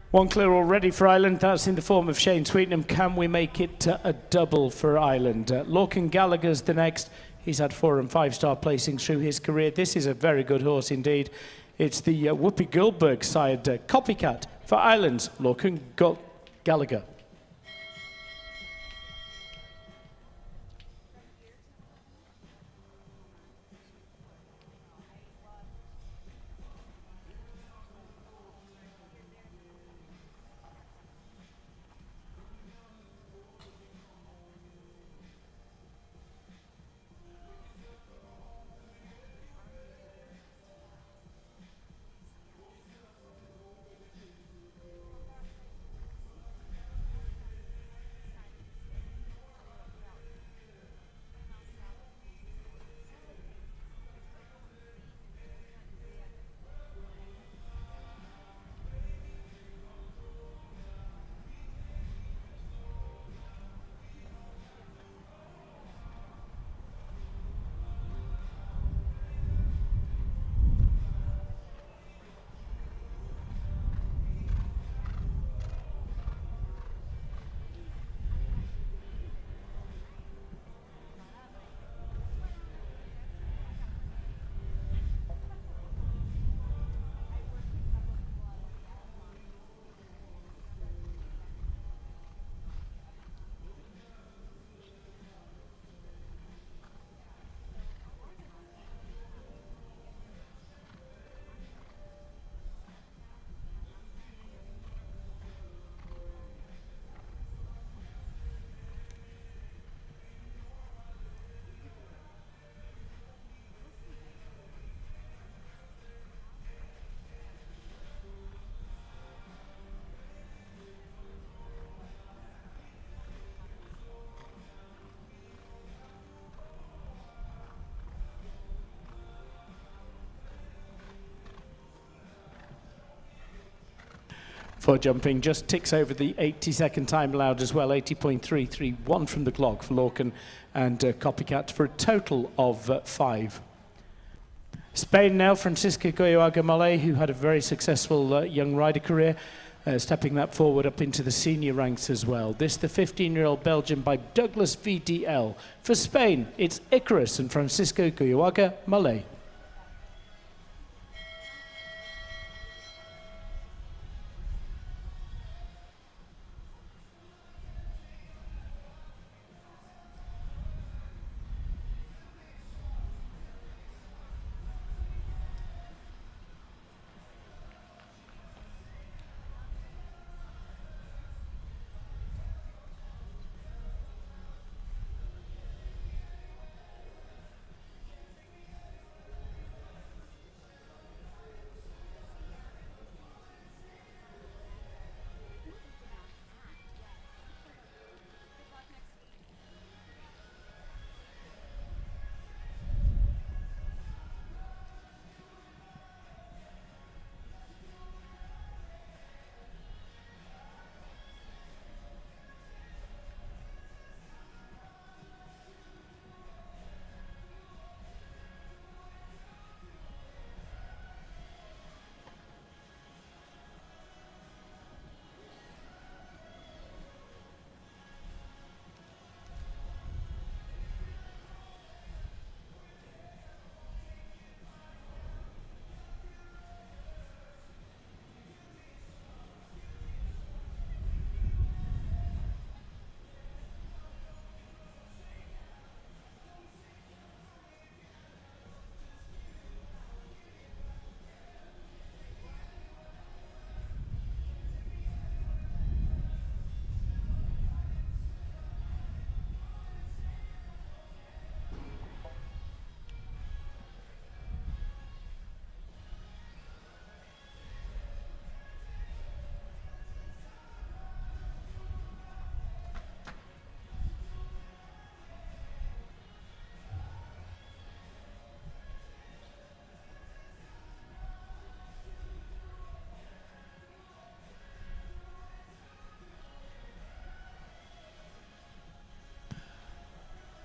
One clear already for Ireland. That's in the form of Shane Sweetenham. Can we make it a double for Ireland? Lorcan Gallagher's the next. He's had 4- and 5-star placings through his career. This is a very good horse indeed. It's the Whoopi Goldberg side Copycat for Islands, Lorcan Gallagher. For jumping, just ticks over the 80-second time allowed as well, 80.331 from the clock for Lorcan and Copycat for a total of 5. Spain now, Francisca Goyoaga-Malay, who had a very successful young rider career, stepping that forward up into the senior ranks as well. This, the 15-year-old Belgian by Douglas VDL. For Spain, it's Icarus and Francisco Goyoaga-Malay.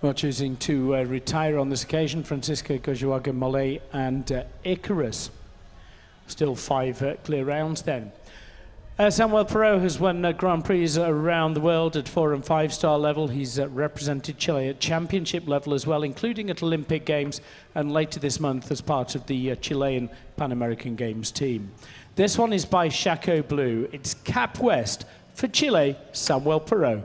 Well, choosing to retire on this occasion, Francisco Goyoaga-Malay and Icarus. Still 5 clear rounds then. Samuel Perot has won Grand Prix around the world at 4- and 5-star level. He's represented Chile at championship level as well, including at Olympic Games, and later this month as part of the Chilean Pan American Games team. This one is by Chaco Blue. It's Cap West for Chile, Samuel Perot.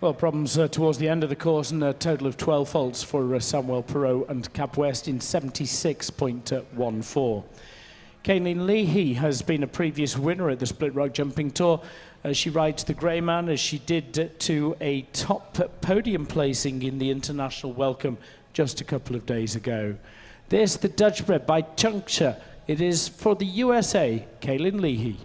Well, problems towards the end of the course, and a total of 12 faults for Samuel Perot and Cap West in 76.14. Kaylin Leahy has been a previous winner at the Split Rock Jumping Tour. She rides the Grey Man, as she did to a top podium placing in the International Welcome just a couple of days ago. There's the Dutch bred by Chunkcha. It is for the USA, Kaylin Leahy.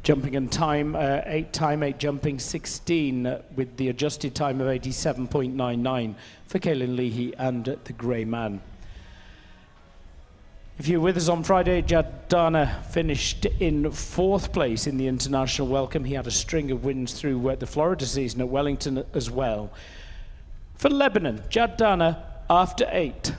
Jumping and time, 8 jumping, 16 with the adjusted time of 87.99 for Kaylin Leahy and the Grey Man. If you were with us on Friday, Jadana finished in 4th place in the International Welcome. He had a string of wins through the Florida season at Wellington as well. For Lebanon, Jadana after 8.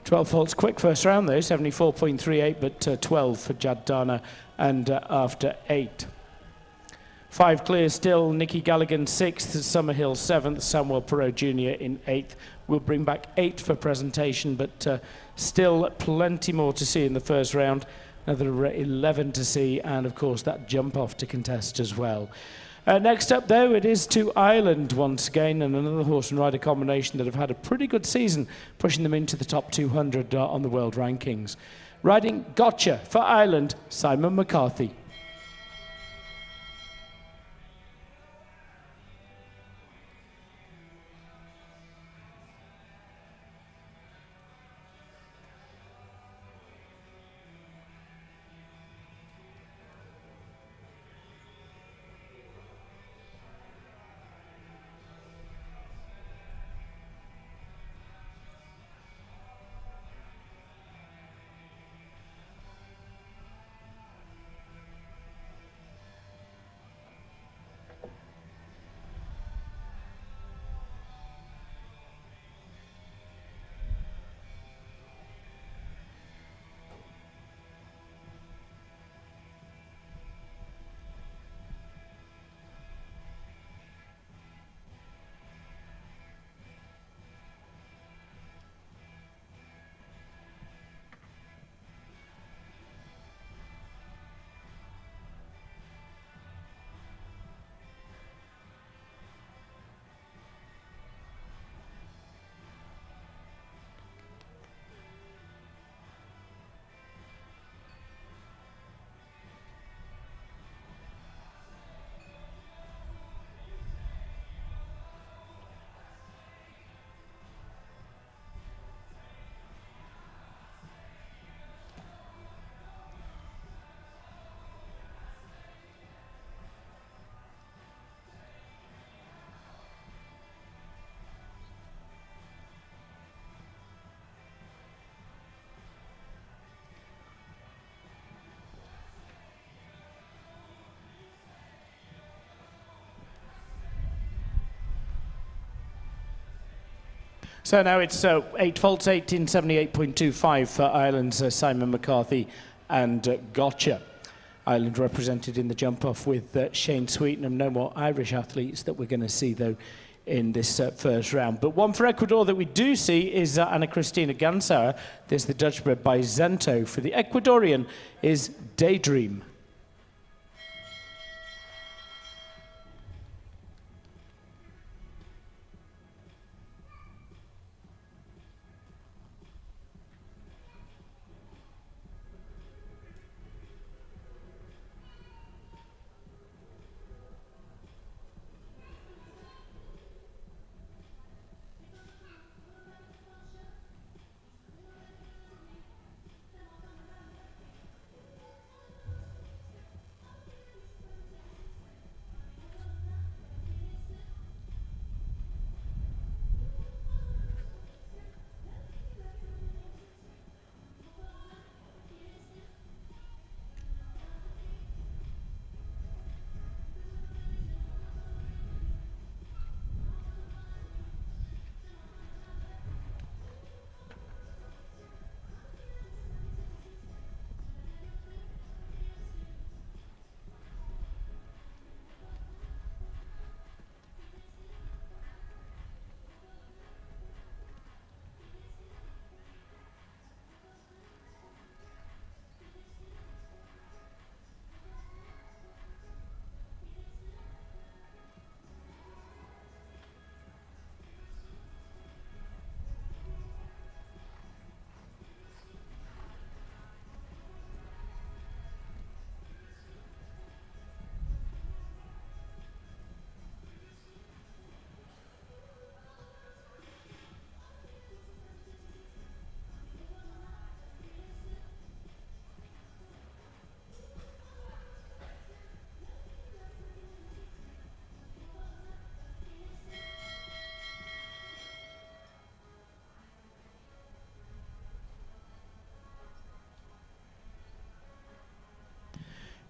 Twelve faults quick first round though, 74.38, but 12 for Jadana and after 8. 5 clear still, Nicky Galligan 6th, Summerhill 7th, Samuel Perot Jr. in 8th. We'll bring back 8 for presentation, but still plenty more to see in the first round. Another 11 to see, and of course that jump off to contest as well. Next up, though, it is to Ireland once again, and another horse and rider combination that have had a pretty good season, pushing them into the top 200 on the world rankings. Riding Gotcha for Ireland, Simon McCarthy. So now it's 8 faults, 1878.25 for Ireland's Simon McCarthy and Gotcha. Ireland represented in the jump-off with Shane Sweetenham. No more Irish athletes that we're going to see, though, in this first round. But one for Ecuador that we do see is Ana Cristina Gansauer. There's the Dutch bred by Zento. For the Ecuadorian is Daydream.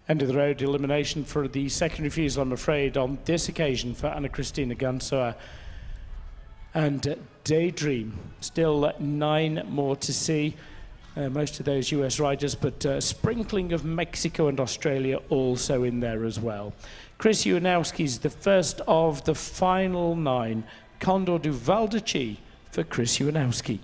End of the road elimination for the second refusal, I'm afraid, on this occasion for Ana Cristina Gansauer. And Daydream, still 9 more to see. Most of those US riders, but a sprinkling of Mexico and Australia also in there as well. Chris Ulanowski's the first of the final 9. Condor du Val de Chi for Chris Ulanowski.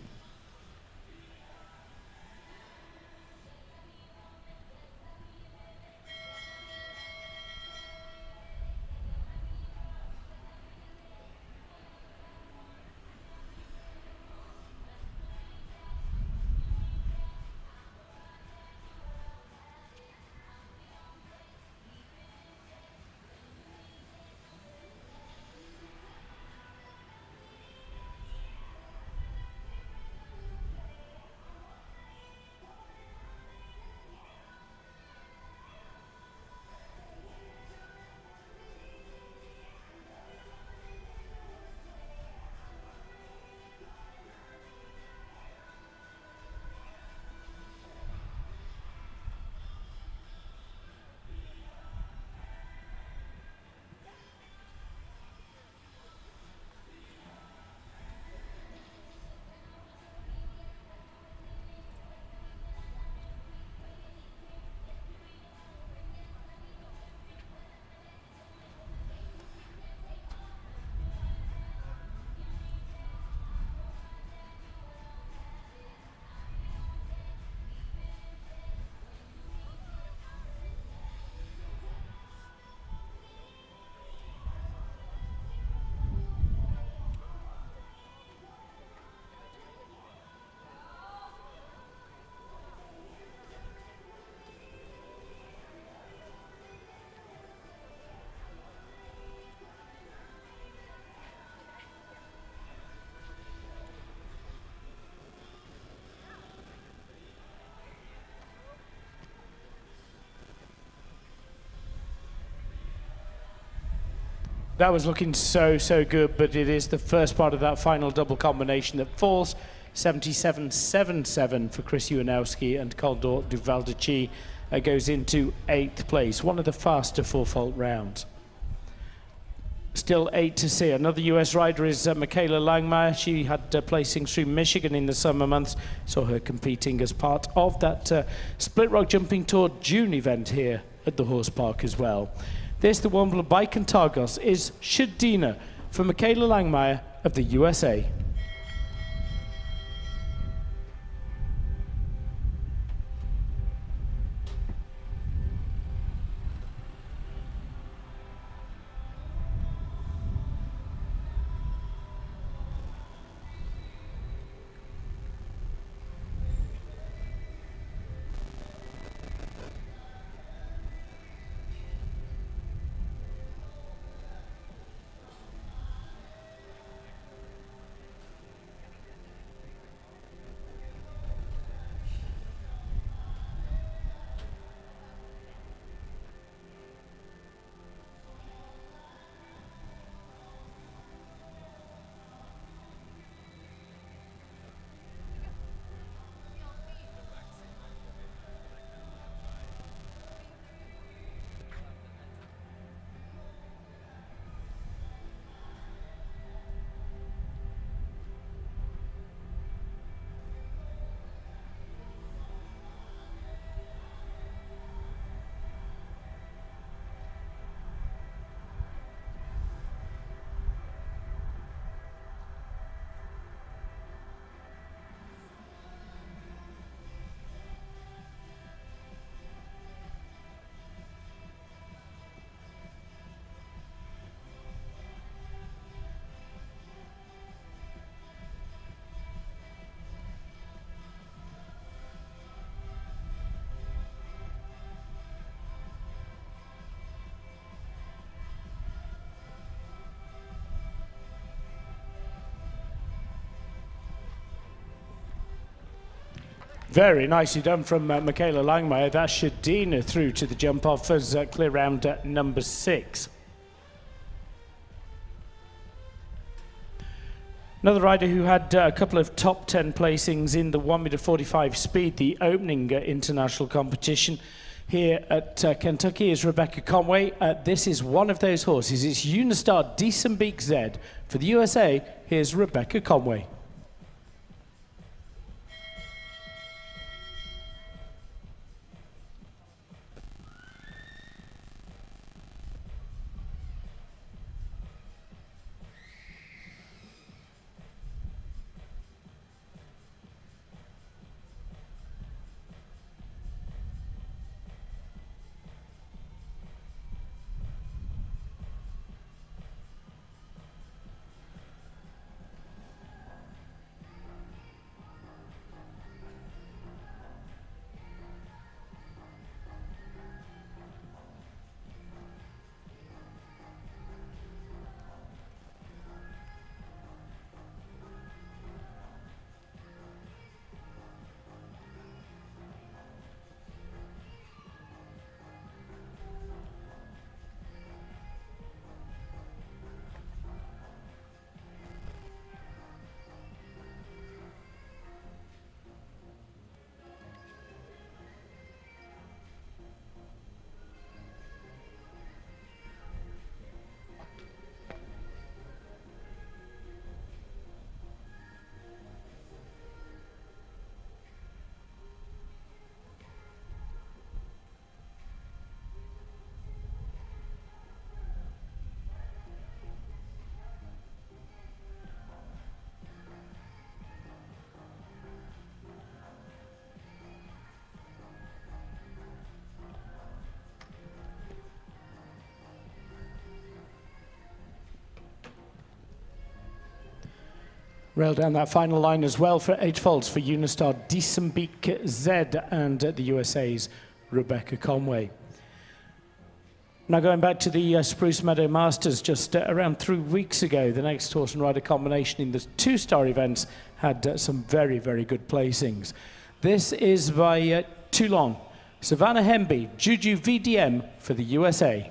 That was looking so good, but it is the first part of that final double combination that falls. 77.77 for Chris Ulanowski, and Condor du Val de Chi goes into 8th place. One of the faster 4-fault rounds. Still 8 to see. Another US rider is Michaela Langmeier. She had placings through Michigan in the summer months. Saw her competing as part of that Split Rock Jumping Tour June event here at the horse park as well. There's the one by Cantargos is Shadina for Michaela Langmeyer of the USA. Very nicely done from Michaela Langmeyer. That's Shadina through to the jump off as clear round number 6. Another rider who had a couple of top 10 placings in the 1:45 speed, the opening international competition here at Kentucky, is Rebecca Conway. This is one of those horses. It's Unistar Decembeek Z. For the USA, here's Rebecca Conway. Rail down that final line as well for 8 faults for Unistar Decembeek Z and the USA's Rebecca Conway. Now going back to the Spruce Meadow Masters just around 3 weeks ago, the next horse and rider combination in the 2-star events had some very, very good placings. This is by Toulon, Savannah Hemby, Juju VDM for the USA.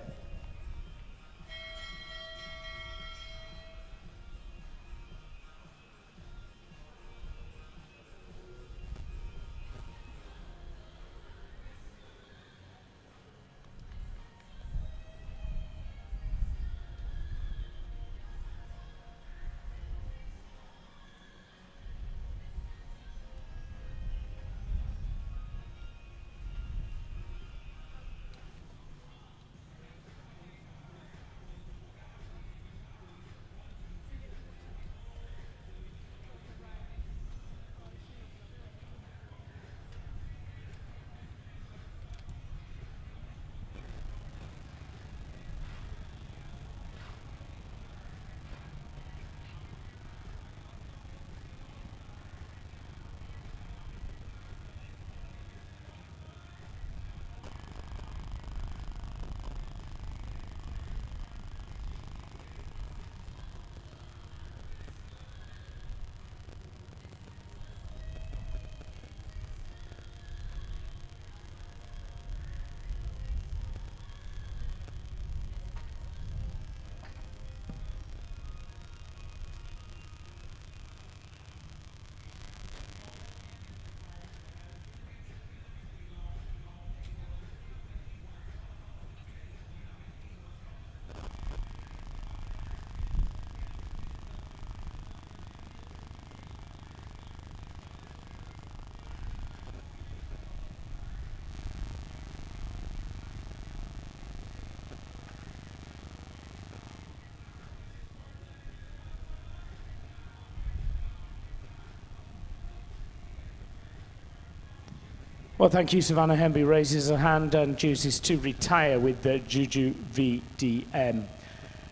Well, thank you. Savannah Hemby raises her hand and chooses to retire with the Juju VDM.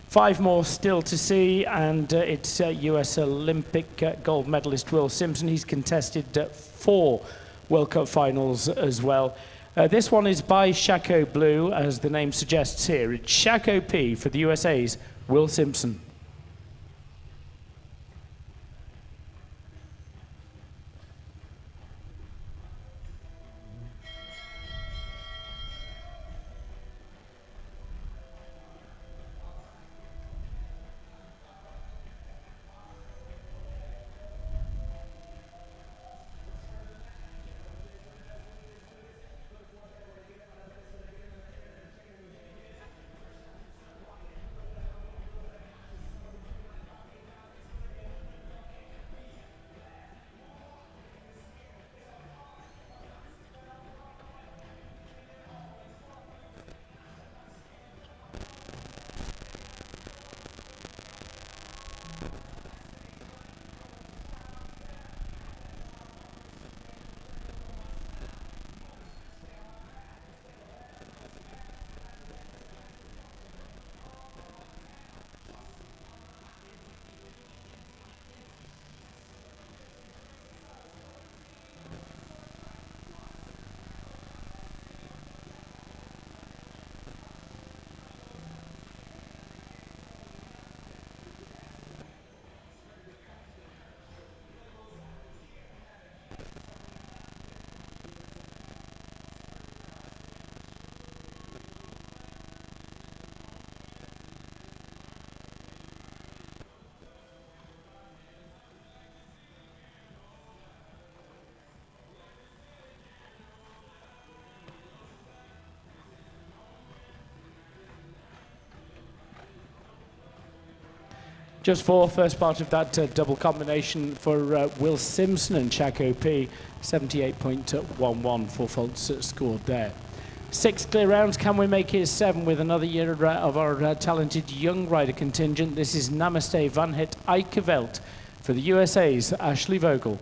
5 more still to see, and it's US Olympic gold medalist Will Simpson. He's contested 4 World Cup finals as well. This one is by Chaco Blue, as the name suggests here. It's Chaco P for the USA's Will Simpson. Just for first part of that double combination for Will Simpson and Chaco P, 78.11 for faults scored there. 6 clear rounds. Can we make it 7 with another year of our talented young rider contingent? This is Namaste Van Het Eikeveld for the USA's Ashley Vogel.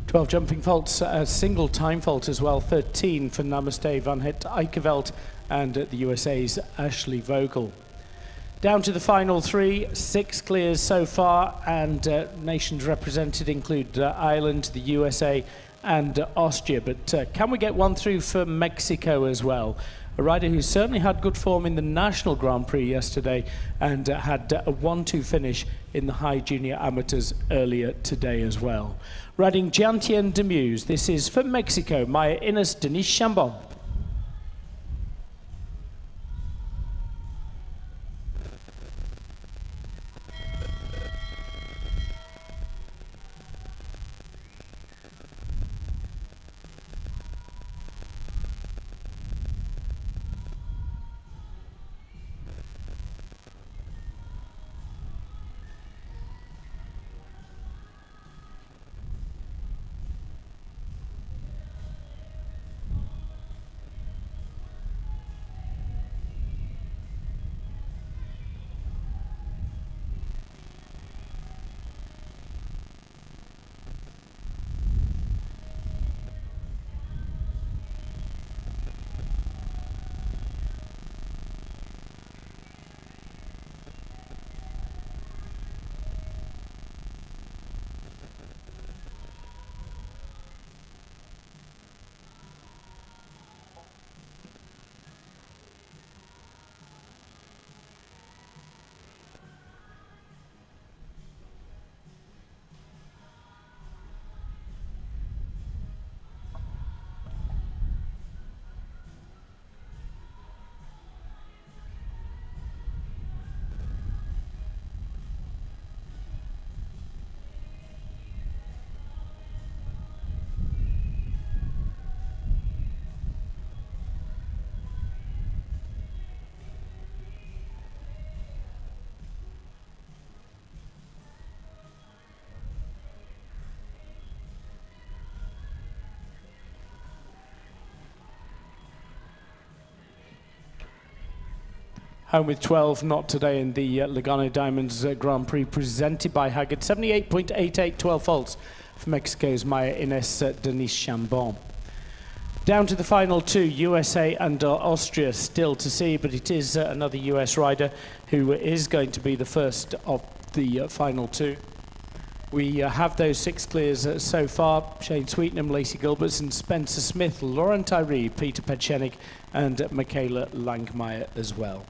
Twelve jumping faults, a single time fault as well, 13 for Namaste Van Het Eikeveld and the USA's Ashley Vogel. Down to the final 3, 6 clears so far, and nations represented include Ireland, the USA and Austria. But can we get one through for Mexico as well? A rider who certainly had good form in the National Grand Prix yesterday and had a 1-2 finish in the High Junior Amateurs earlier today as well. Riding Jiantien Demuse, this is for Mexico, Maya Innes, Denise Chambon. Home with 12, not today in the Lugano Diamonds Grand Prix presented by Hagyard. 78.88, 12 faults for Mexico's Maya Ines Denise Chambon. Down to the final two, USA and Austria still to see, but it is another US rider who is going to be the first of the final two. We have those 6 clears so far. Shane Sweetnam, Lacey Gilbertson, Spencer Smith, Lauren Tyree, Peter Petchenik and Michaela Langmeyer as well.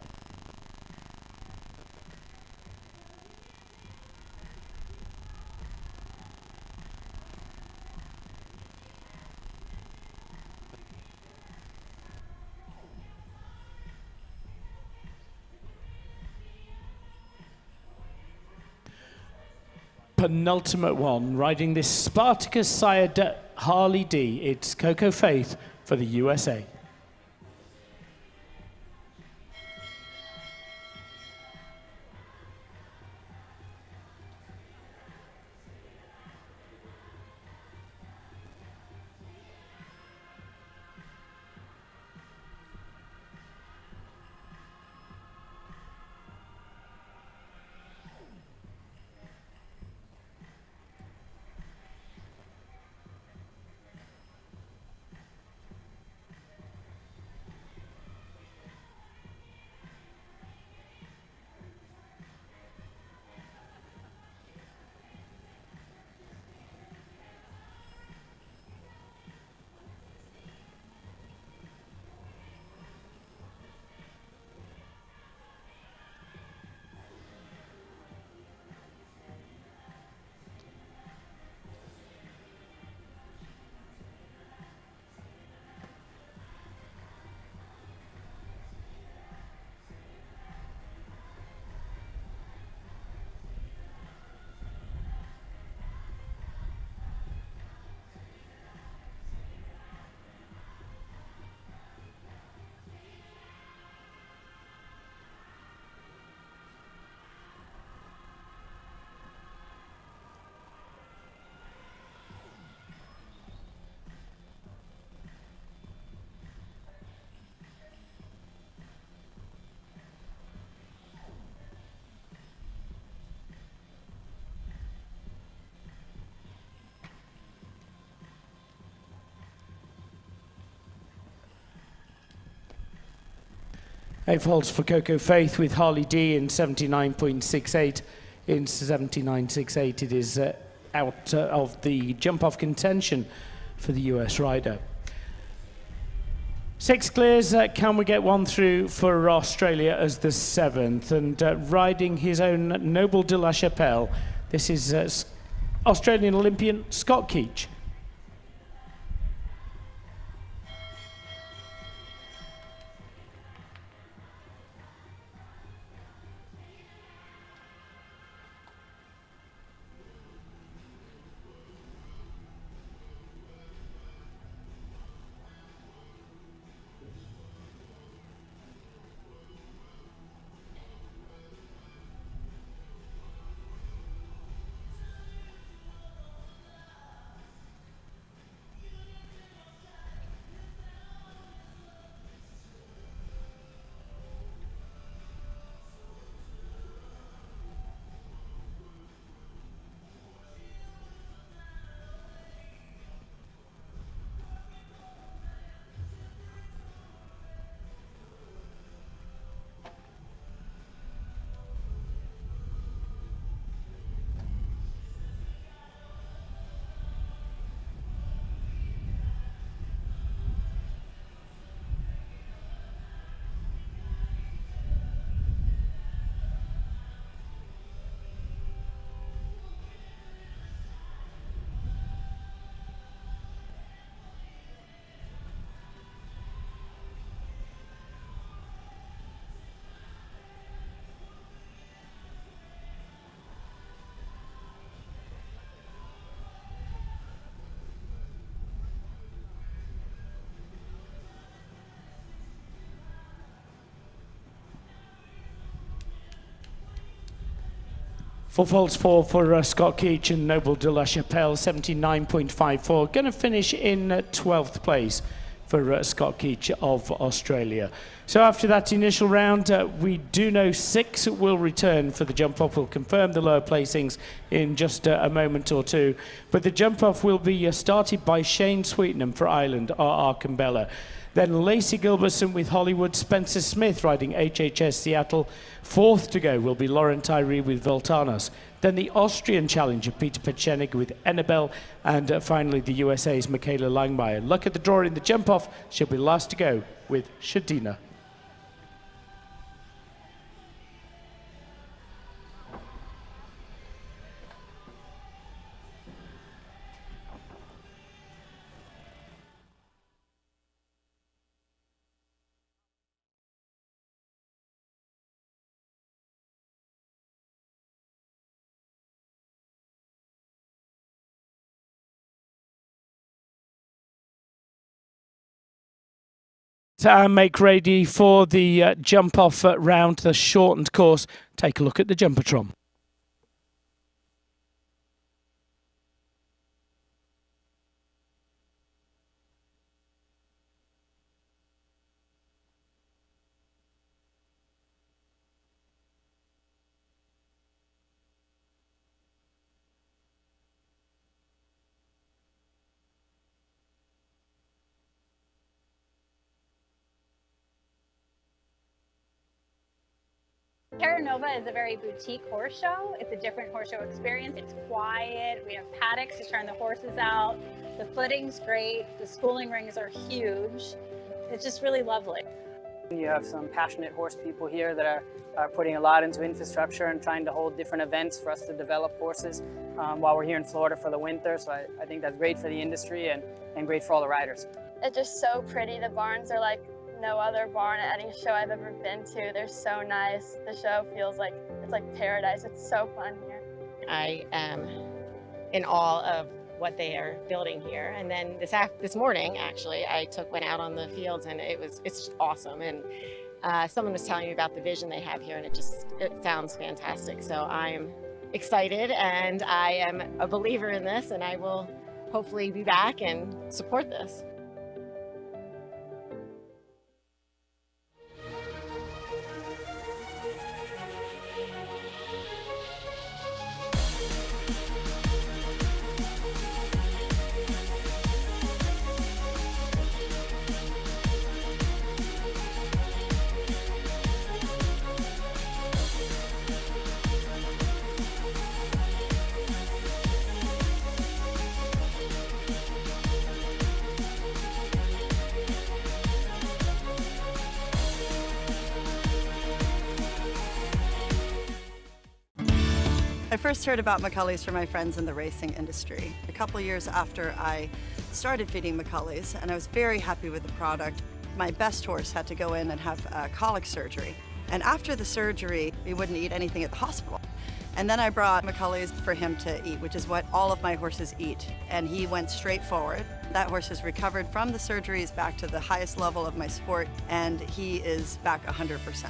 Penultimate one, riding this Spartacus sired Harley D. It's Coco Faith for the USA. Eight faults for Coco Faith with Harley D in 79.68. In 79.68, it is out of the jump-off contention for the US rider. 6 clears, can we get one through for Australia as the 7th? And riding his own Noble de la Chapelle, this is Australian Olympian Scott Keach. Four faults for Scott Keach and Noble de la Chapelle, 79.54. Going to finish in 12th place for Scott Keach of Australia. So after that initial round, we do know 6 will return for the jump-off. We'll confirm the lower placings in just a moment or two. But the jump-off will be started by Shane Sweetenham for Ireland, R.R. Campbell. Then Lacey Gilbertson with Hollywood, Spencer Smith riding HHS Seattle. 4th to go will be Lauren Tyree with Voltanos. Then the Austrian challenger, Peter Petschenig with Annabelle. And finally, the USA's Michaela Langmeier. Luck at the draw in the jump-off. She'll be last to go with Shadina. And make ready for the jump-off round, the shortened course. Take a look at the Jumpotron. Terra Nova is a very boutique horse show. It's a different horse show experience. It's quiet. We have paddocks to turn the horses out. The footing's great. The schooling rings are huge. It's just really lovely. You have some passionate horse people here that are putting a lot into infrastructure and trying to hold different events for us to develop horses while we're here in Florida for the winter. So I think that's great for the industry and great for all the riders. It's just so pretty. The barns are like no other barn at any show I've ever been to. They're so nice. The show feels like it's like paradise. It's so fun here. I am in awe of what they are building here. And then this morning, actually, I went out on the fields, and it's just awesome. And someone was telling me about the vision they have here, and it sounds fantastic. So I'm excited, and I am a believer in this, and I will hopefully be back and support this. I first heard about McCulley's from my friends in the racing industry. A couple years after I started feeding McCulley's, and I was very happy with the product. My best horse had to go in and have colic surgery. And after the surgery, he wouldn't eat anything at the hospital. And then I brought McCulley's for him to eat, which is what all of my horses eat. And he went straight forward. That horse has recovered from the surgeries back to the highest level of my sport, and he is back 100%.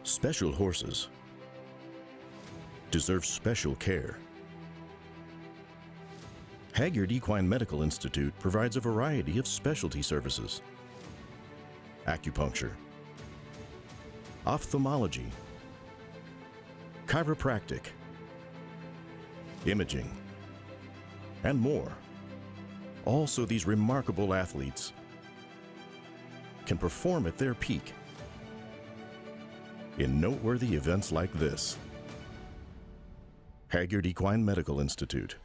Special horses deserve special care. Hagyard Equine Medical Institute provides a variety of specialty services: acupuncture, ophthalmology, chiropractic, imaging, and more. All so these remarkable athletes can perform at their peak in noteworthy events like this. Hagyard Equine Medical Institute.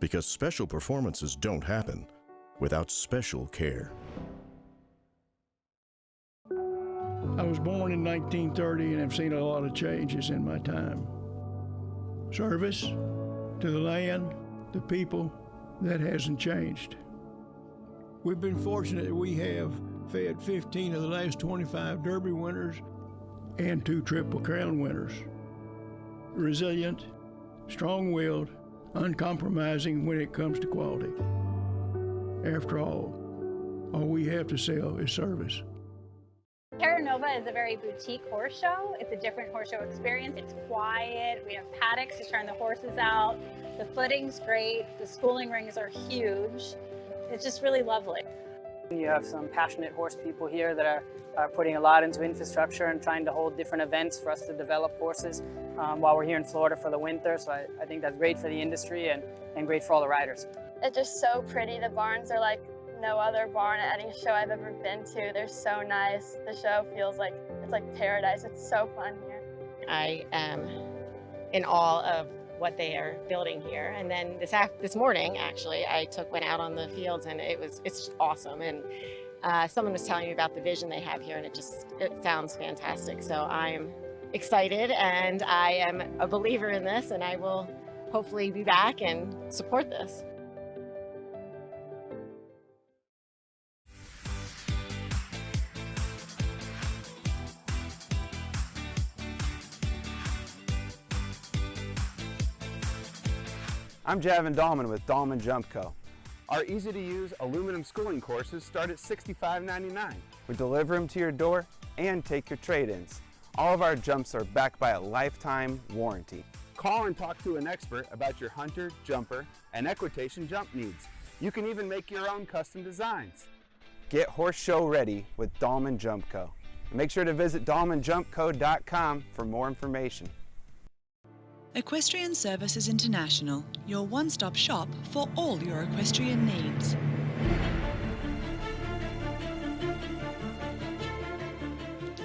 Because special performances don't happen without special care. I was born in 1930 and have seen a lot of changes in my time. Service to the land, the people, that hasn't changed. We've been fortunate that we have fed 15 of the last 25 Derby winners and 2 Triple Crown winners. Resilient, strong-willed, uncompromising when it comes to quality. After all we have to sell is service. Terra Nova is a very boutique horse show. It's a different horse show experience. It's quiet. We have paddocks to turn the horses out. The footing's great. The schooling rings are huge. It's just really lovely. You have some passionate horse people here that are putting a lot into infrastructure and trying to hold different events for us to develop horses while we're here in Florida for the winter. So I think that's great for the industry and great for all the riders. It's just so pretty. The barns are like no other barn at any show I've ever been to. They're so nice. The show feels like it's like paradise. It's so fun here. I am in awe of what they are building here. And then this morning, actually, I went out on the fields, and it's just awesome. And someone was telling me about the vision they have here, and it sounds fantastic. So I'm excited, and I am a believer in this, and I will hopefully be back and support this. I'm Javin Dahlman with Dahlman Jump Co. Our easy-to-use aluminum schooling courses start at $65.99. We deliver them to your door and take your trade-ins. All of our jumps are backed by a lifetime warranty. Call and talk to an expert about your hunter, jumper, and equitation jump needs. You can even make your own custom designs. Get horse show ready with Dahlman Jump Co. And make sure to visit DahlmanJumpCo.com for more information. Equestrian Services International, your one-stop shop for all your equestrian needs.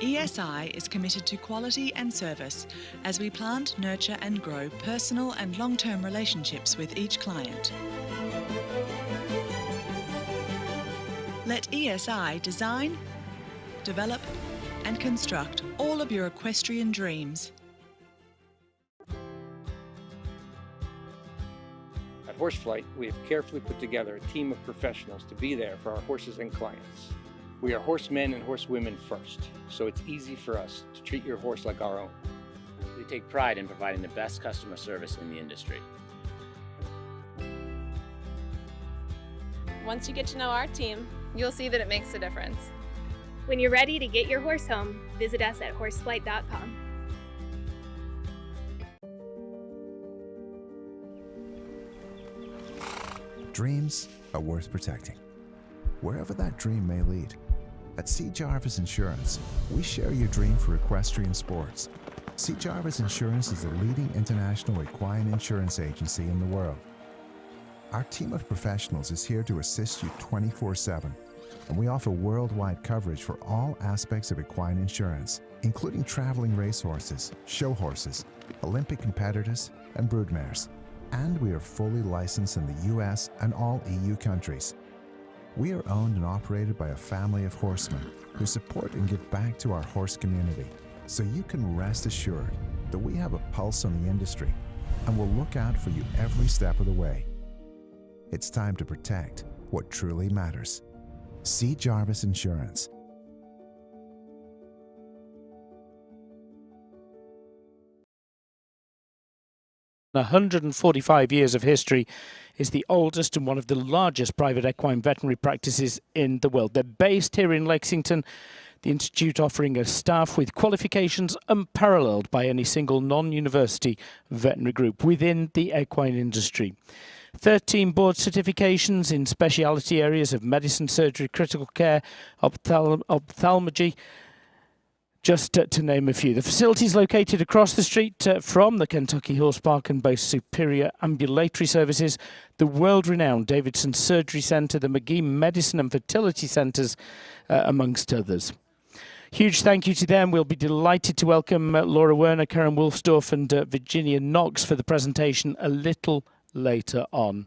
ESI is committed to quality and service as we plant, nurture and grow personal and long-term relationships with each client. Let ESI design, develop and construct all of your equestrian dreams. At Horseflight, we have carefully put together a team of professionals to be there for our horses and clients. We are horsemen and horsewomen first, so it's easy for us to treat your horse like our own. We take pride in providing the best customer service in the industry. Once you get to know our team, you'll see that it makes a difference. When you're ready to get your horse home, visit us at horseflight.com. Dreams are worth protecting, wherever that dream may lead. At C. Jarvis Insurance, we share your dream for equestrian sports. C. Jarvis Insurance is the leading international equine insurance agency in the world. Our team of professionals is here to assist you 24/7, and we offer worldwide coverage for all aspects of equine insurance, including traveling racehorses, show horses, Olympic competitors, and broodmares. And we are fully licensed in the US and all EU countries. We are owned and operated by a family of horsemen who support and give back to our horse community. So you can rest assured that we have a pulse on the industry and will look out for you every step of the way. It's time to protect what truly matters. C. Jarvis Insurance. One 145 years of history, is the oldest and one of the largest private equine veterinary practices in the world. They're based here in Lexington, the Institute offering a staff with qualifications unparalleled by any single non-university veterinary group within the equine industry. 13 board certifications in specialty areas of medicine, surgery, critical care, ophthalmology, just to name a few. The facility is located across the street from the Kentucky Horse Park and boasts superior ambulatory services, the world-renowned Davidson Surgery Center, the McGee Medicine and Fertility Centers, amongst others. Huge thank you to them. We'll be delighted to welcome Laura Werner, Karen Wolfsdorf and Virginia Knox for the presentation a little later on.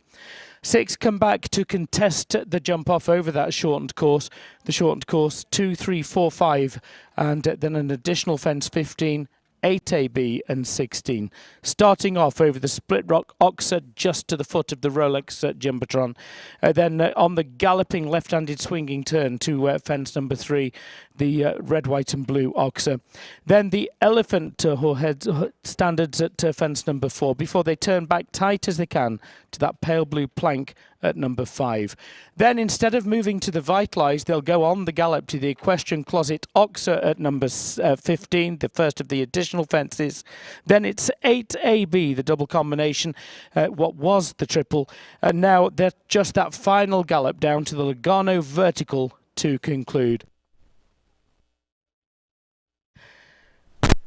6 come back to contest the jump off over that shortened course. The shortened course 2, 3, 4, 5, and then an additional fence 15, 8AB and 16. Starting off over the Split Rock Oxer just to the foot of the Rolex Jumbotron. Then on the galloping left-handed swinging turn to fence number 3, the red, white and blue Oxer. Then the Elephant standards at fence number 4 before they turn back tight as they can to that pale blue plank at number 5. Then instead of moving to the Vitalize, they'll go on the gallop to the Equestrian Closet Oxer at number 15, the first of the additional fences. Then it's 8AB, the double combination, what was the triple. And now they're just that final gallop down to the Lugano Vertical to conclude.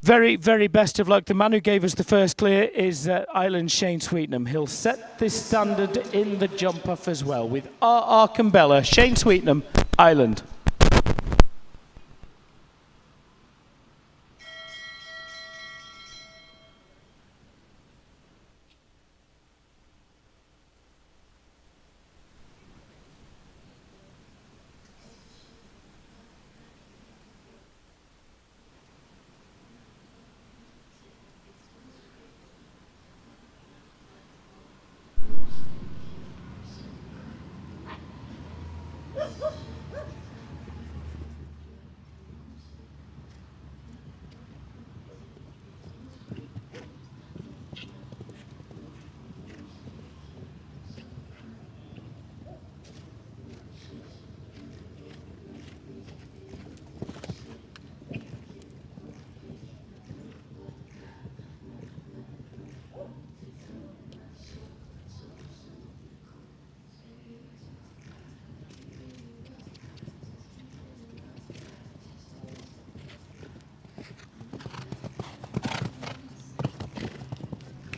Very, very best of luck. The man who gave us the first clear is Island Shane Sweetnam. He'll set this standard in the jump off as well with R.R. Campbell. Shane Sweetnam, Island.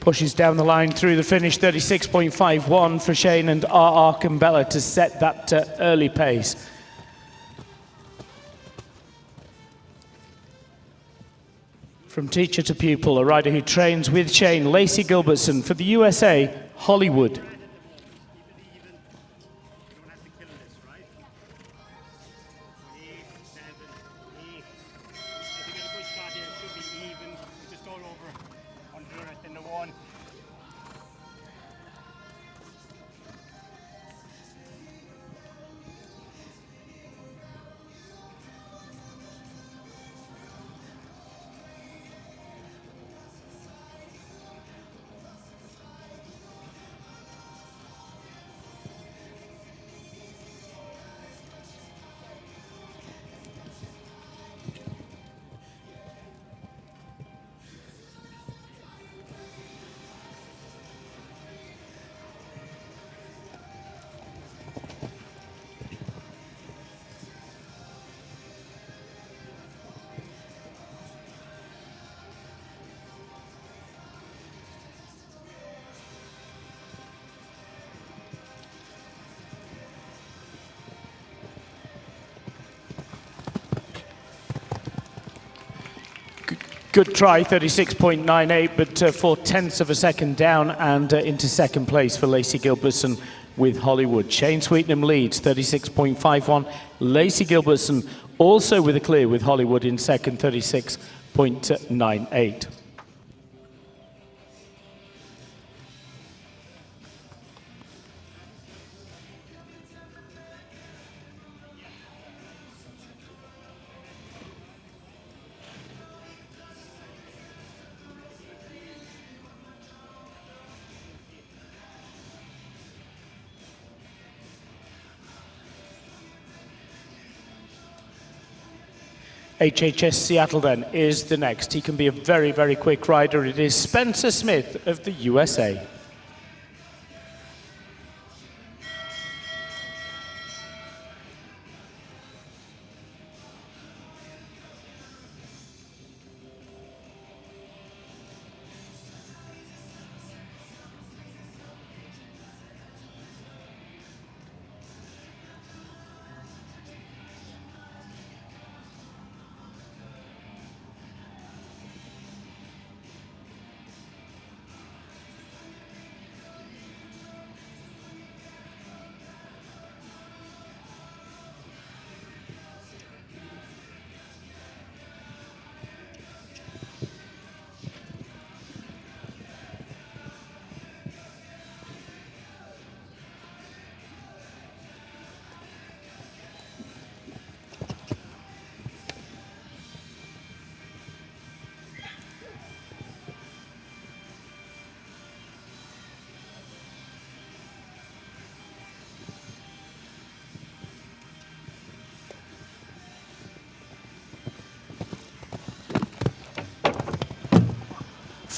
Pushes down the line through the finish, 36.51 for Shane and R.R. Campbell to set that early pace. From teacher to pupil, a rider who trains with Shane, Lacey Gilbertson for the USA, Hollywood. Good try, 36.98, but 0.4 of a second down and into second place for Lacey Gilbertson with Hollywood. Shane Sweetnam leads, 36.51. Lacey Gilbertson also with a clear with Hollywood in second, 36.98. HHS Seattle then is the next. He can be a very, very quick rider. It is Spencer Smith of the USA.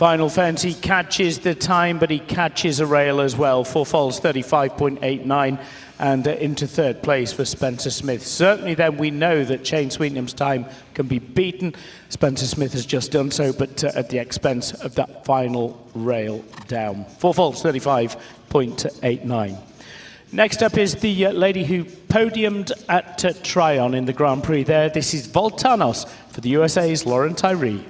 Final fence, he catches the time, but he catches a rail as well. 4 falls 35.89, and into third place for Spencer Smith. Certainly then we know that Shane Sweetnam's time can be beaten. Spencer Smith has just done so, but at the expense of that final rail down. 4 falls 35.89. Next up is the lady who podiumed at Tryon in the Grand Prix there. This is Voltanos for the USA's Lauren Tyree.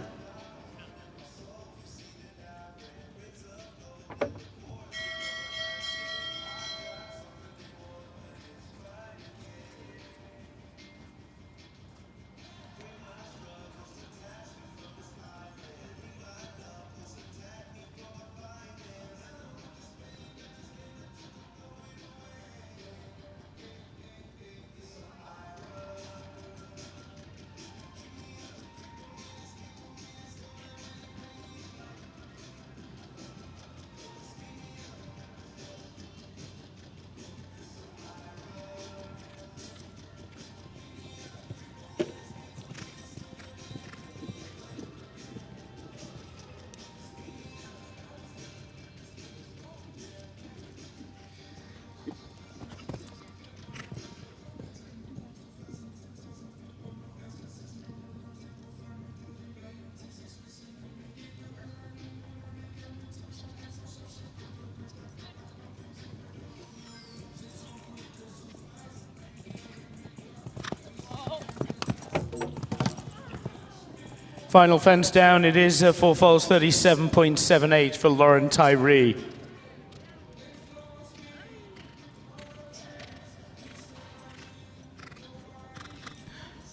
Final fence down, it is 4 falls 37.78 for Lauren Tyree.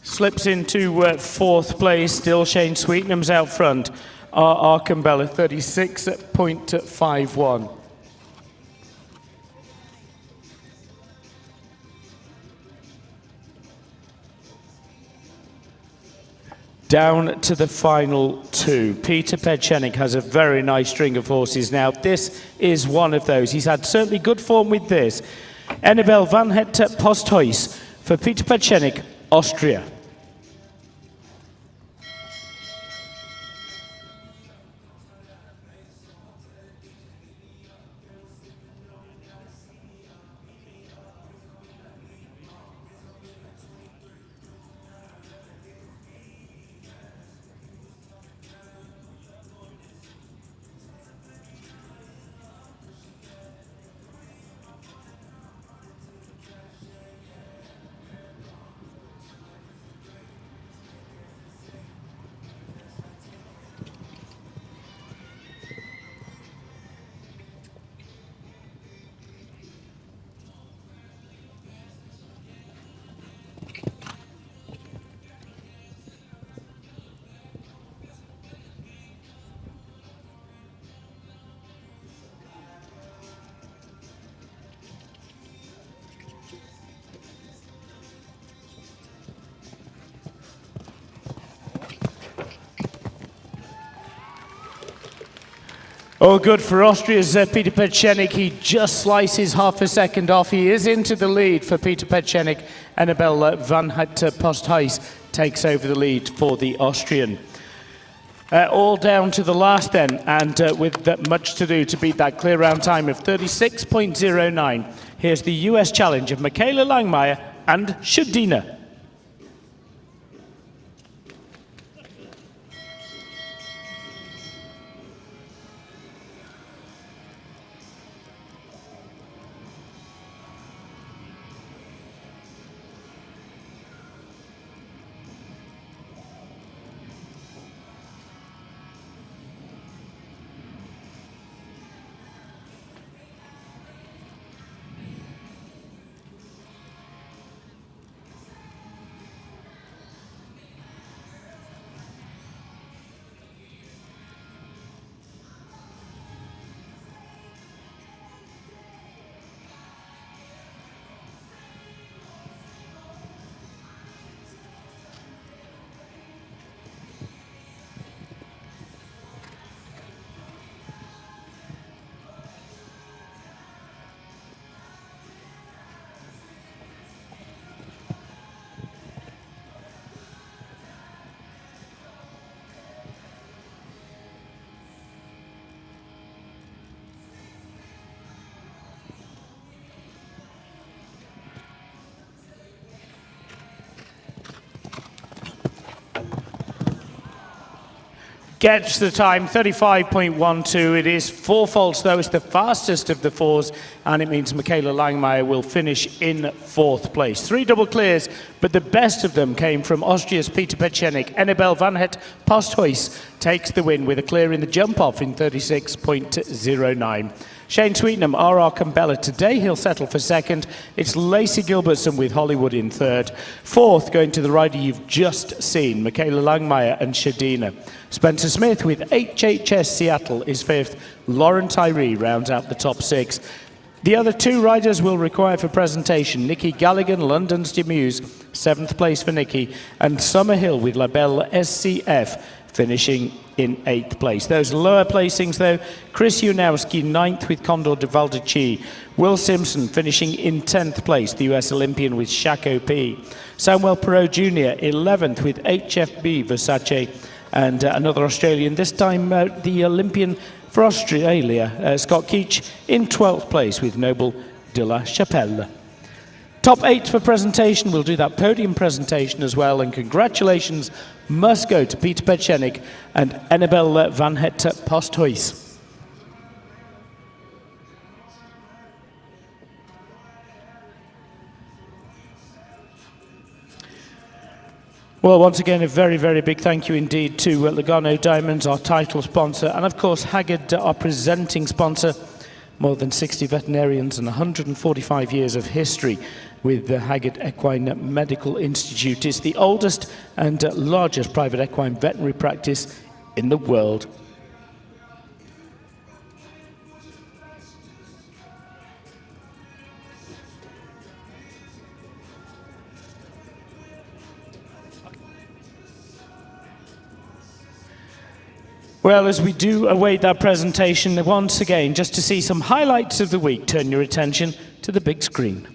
Slips into fourth place, still Shane Sweetnam's out front. Arkambella 36.51. Down to the final two. Peter Pechenik has a very nice string of horses now. This is one of those. He's had certainly good form with this. Annabelle van het Posthuis for Peter Pechenik, Austria. Oh, good for Austria's Peter Pechenik. He just slices half a second off. He is into the lead for Peter Pechenik. Annabelle van het Posthuis takes over the lead for the Austrian. All down to the last then, and with much to do to beat that clear round time of 36.09. Here's the US challenge of Michaela Langmeier and Shudina. Gets the time, 35.12. It is 4 faults, though. It's the fastest of the 4s, and it means Michaela Langmeier will finish in 4th place. 3 double clears, but the best of them came from Austria's Peter Petschenik. Annabelle Van Het Posthuis takes the win with a clear in the jump-off in 36.09. Shane Sweetenham, R.R. Campbell today, he'll settle for 2nd. It's Lacey Gilbertson with Hollywood in 3rd. 4th, going to the rider you've just seen, Michaela Langmeier and Shadina. Spencer Smith with HHS Seattle is 5th. Lauren Tyree rounds out the top 6. The other 2 riders will require for presentation. Nikki Galligan, London's Demuse, 7th place for Nikki, and Summerhill with Labelle SCF finishing in 8th place. Those lower placings, though, Chris Unowski, 9th with Condor de Valdici. Will Simpson finishing in 10th place, the US Olympian with Shaco P. Samuel Perot Jr., 11th with HFB Versace, and another Australian, this time the Olympian for Australia, Scott Keach, in 12th place with Noble de la Chapelle. Top 8 for presentation. We'll do that podium presentation as well, and congratulations must go to Peter Petschenik and Annabelle Van Het Posthuis. Well, once again, a very, very big thank you indeed to Lugano Diamonds, our title sponsor, and of course Haggard, our presenting sponsor. More than 60 veterinarians and 145 years of history with the Haggard Equine Medical Institute. It's the oldest and largest private equine veterinary practice in the world. Well, as we do await that presentation, once again, just to see some highlights of the week, turn your attention to the big screen.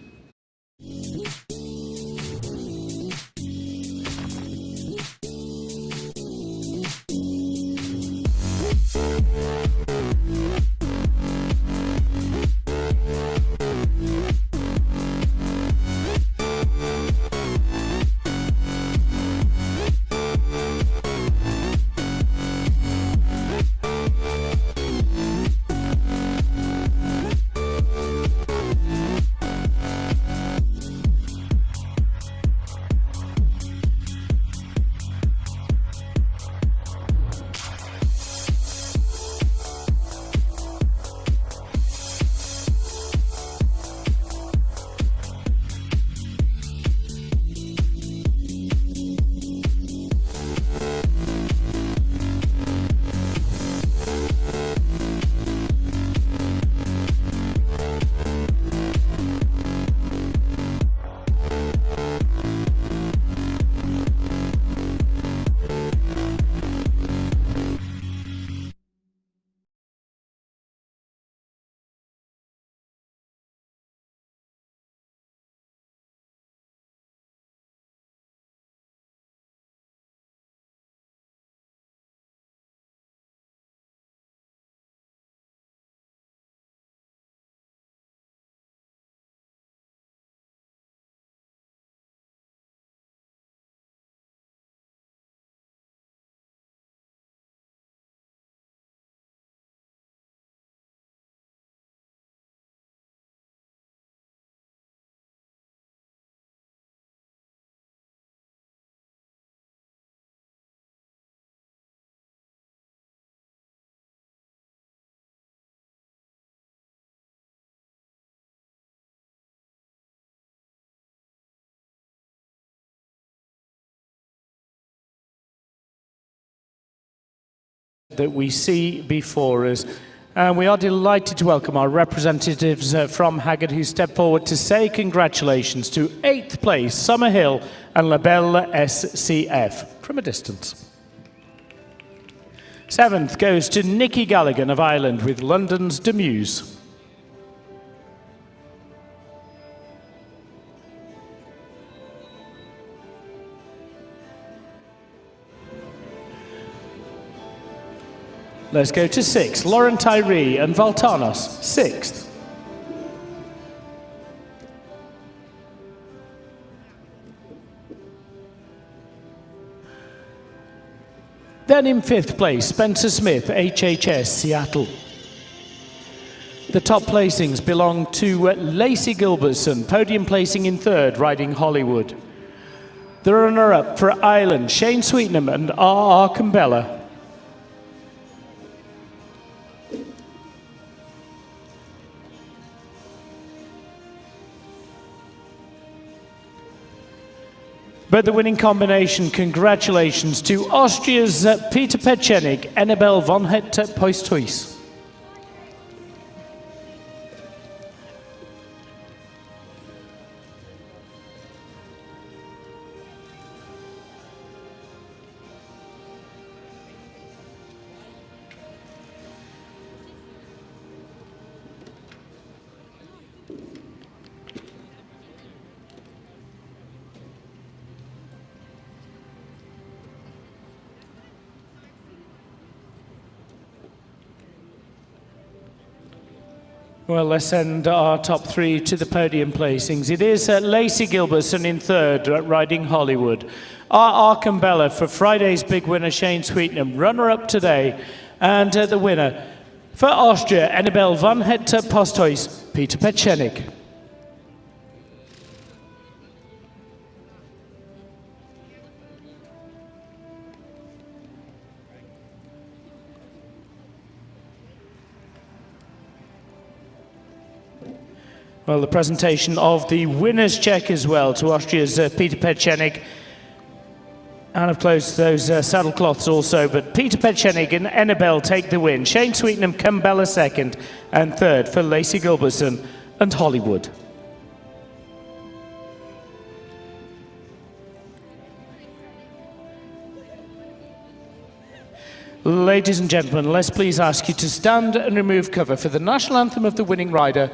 That we see before us. And we are delighted to welcome our representatives from Haggard who step forward to say congratulations to 8th place, Summerhill and Labelle SCF from a distance. 7th goes to Nikki Galligan of Ireland with London's Demuse. Let's go to 6th, Lauren Tyree and Valtanos, 6th. Then in 5th place, Spencer Smith, HHS, Seattle. The top placings belong to Lacey Gilbertson, podium placing in 3rd, riding Hollywood. The runner-up for Ireland, Shane Sweetnam and R.R. Kumbella. But the winning combination, congratulations to Austria's Peter Petschenig, Annabelle von Het-Poistuis. Well, let's send our top 3 to the podium placings. It is Lacey Gilbertson in 3rd, riding Hollywood. R.R. Kumbella for Friday's big winner, Shane Sweetnam, runner-up today. And the winner for Austria, Annabelle von Het-Poistuis, Peter Petschenig. Well, the presentation of the winner's check as well to Austria's Peter Petschenig. And I've closed those saddle cloths also, but Peter Petschenig and Annabelle take the win. Shane Sweetnam, Kumbella 2nd, and 3rd for Lacey Gilbertson and Hollywood. Ladies and gentlemen, let's please ask you to stand and remove cover for the national anthem of the winning rider,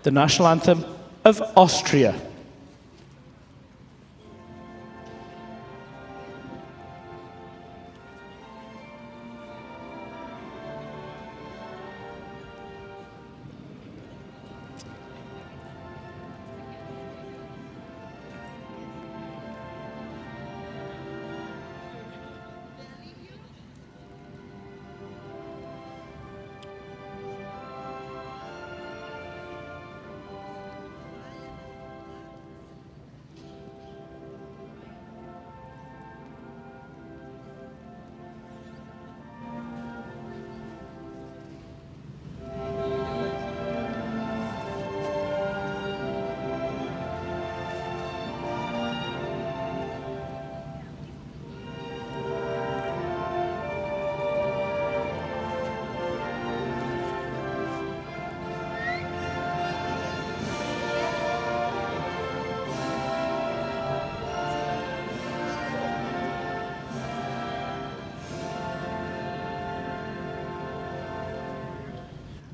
the national anthem of Austria.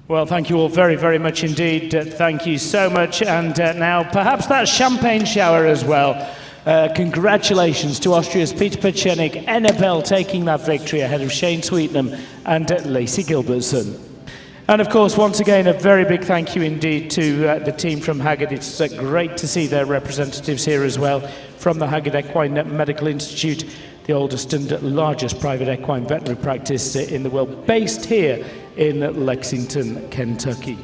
Well, thank you all very, very much indeed. Thank you so much. And now perhaps that champagne shower as well. Congratulations to Austria's Peter Petschenig, Annabelle taking that victory ahead of Shane Sweetnam and Lacey Gilbertson. And of course, once again, a very big thank you indeed to the team from Hagyard. It's great to see their representatives here as well from the Hagyard Equine Medical Institute, the oldest and largest private equine veterinary practice in the world, based here in Lexington, Kentucky.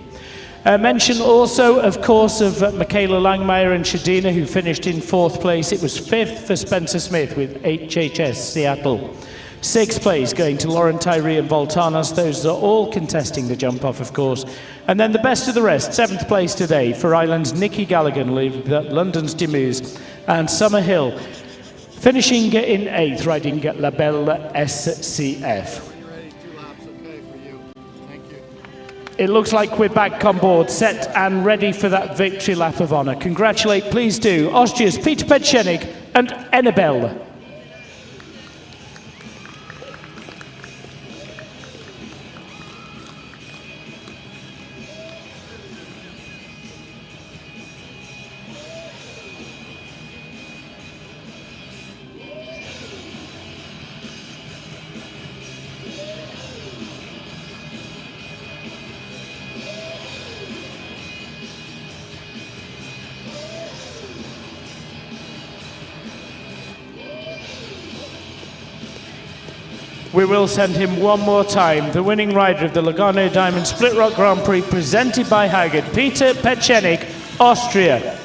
Mention also, of course, of Michaela Langmeyer and Shadina, who finished in 4th place. It was 5th for Spencer Smith with HHS Seattle. 6th place going to Lauren Tyree and Voltanos. Those are all contesting the jump off, of course. And then the best of the rest, 7th place today for Ireland's Nikki Gallagher, London's Demuse, and Summer Hill, finishing in 8th, riding La Belle SCF. It looks like we're back on board, set and ready for that victory lap of honour. Congratulate, please do, Austria's Peter Petschenig and Annabelle. We will send him one more time. The winning rider of the Lugano Diamond Split Rock Grand Prix presented by Haggard, Peter Petchenik, Austria.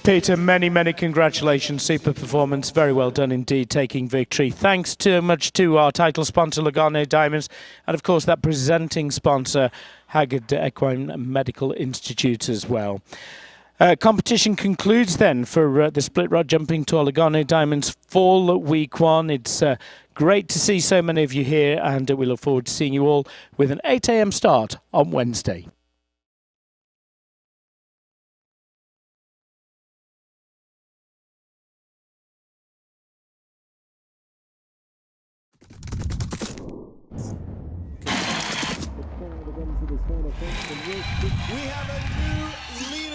Peter, many, many congratulations. Super performance. Very well done indeed, taking victory. Thanks too much to our title sponsor, Lugano Diamonds, and of course that presenting sponsor, Haggard Equine Medical Institute as well. Competition concludes then for the Split Rod Jumping Tour Lugano Diamonds Fall Week 1. It's great to see so many of you here, and we look forward to seeing you all with an 8 a.m. start on Wednesday. We have a new leader.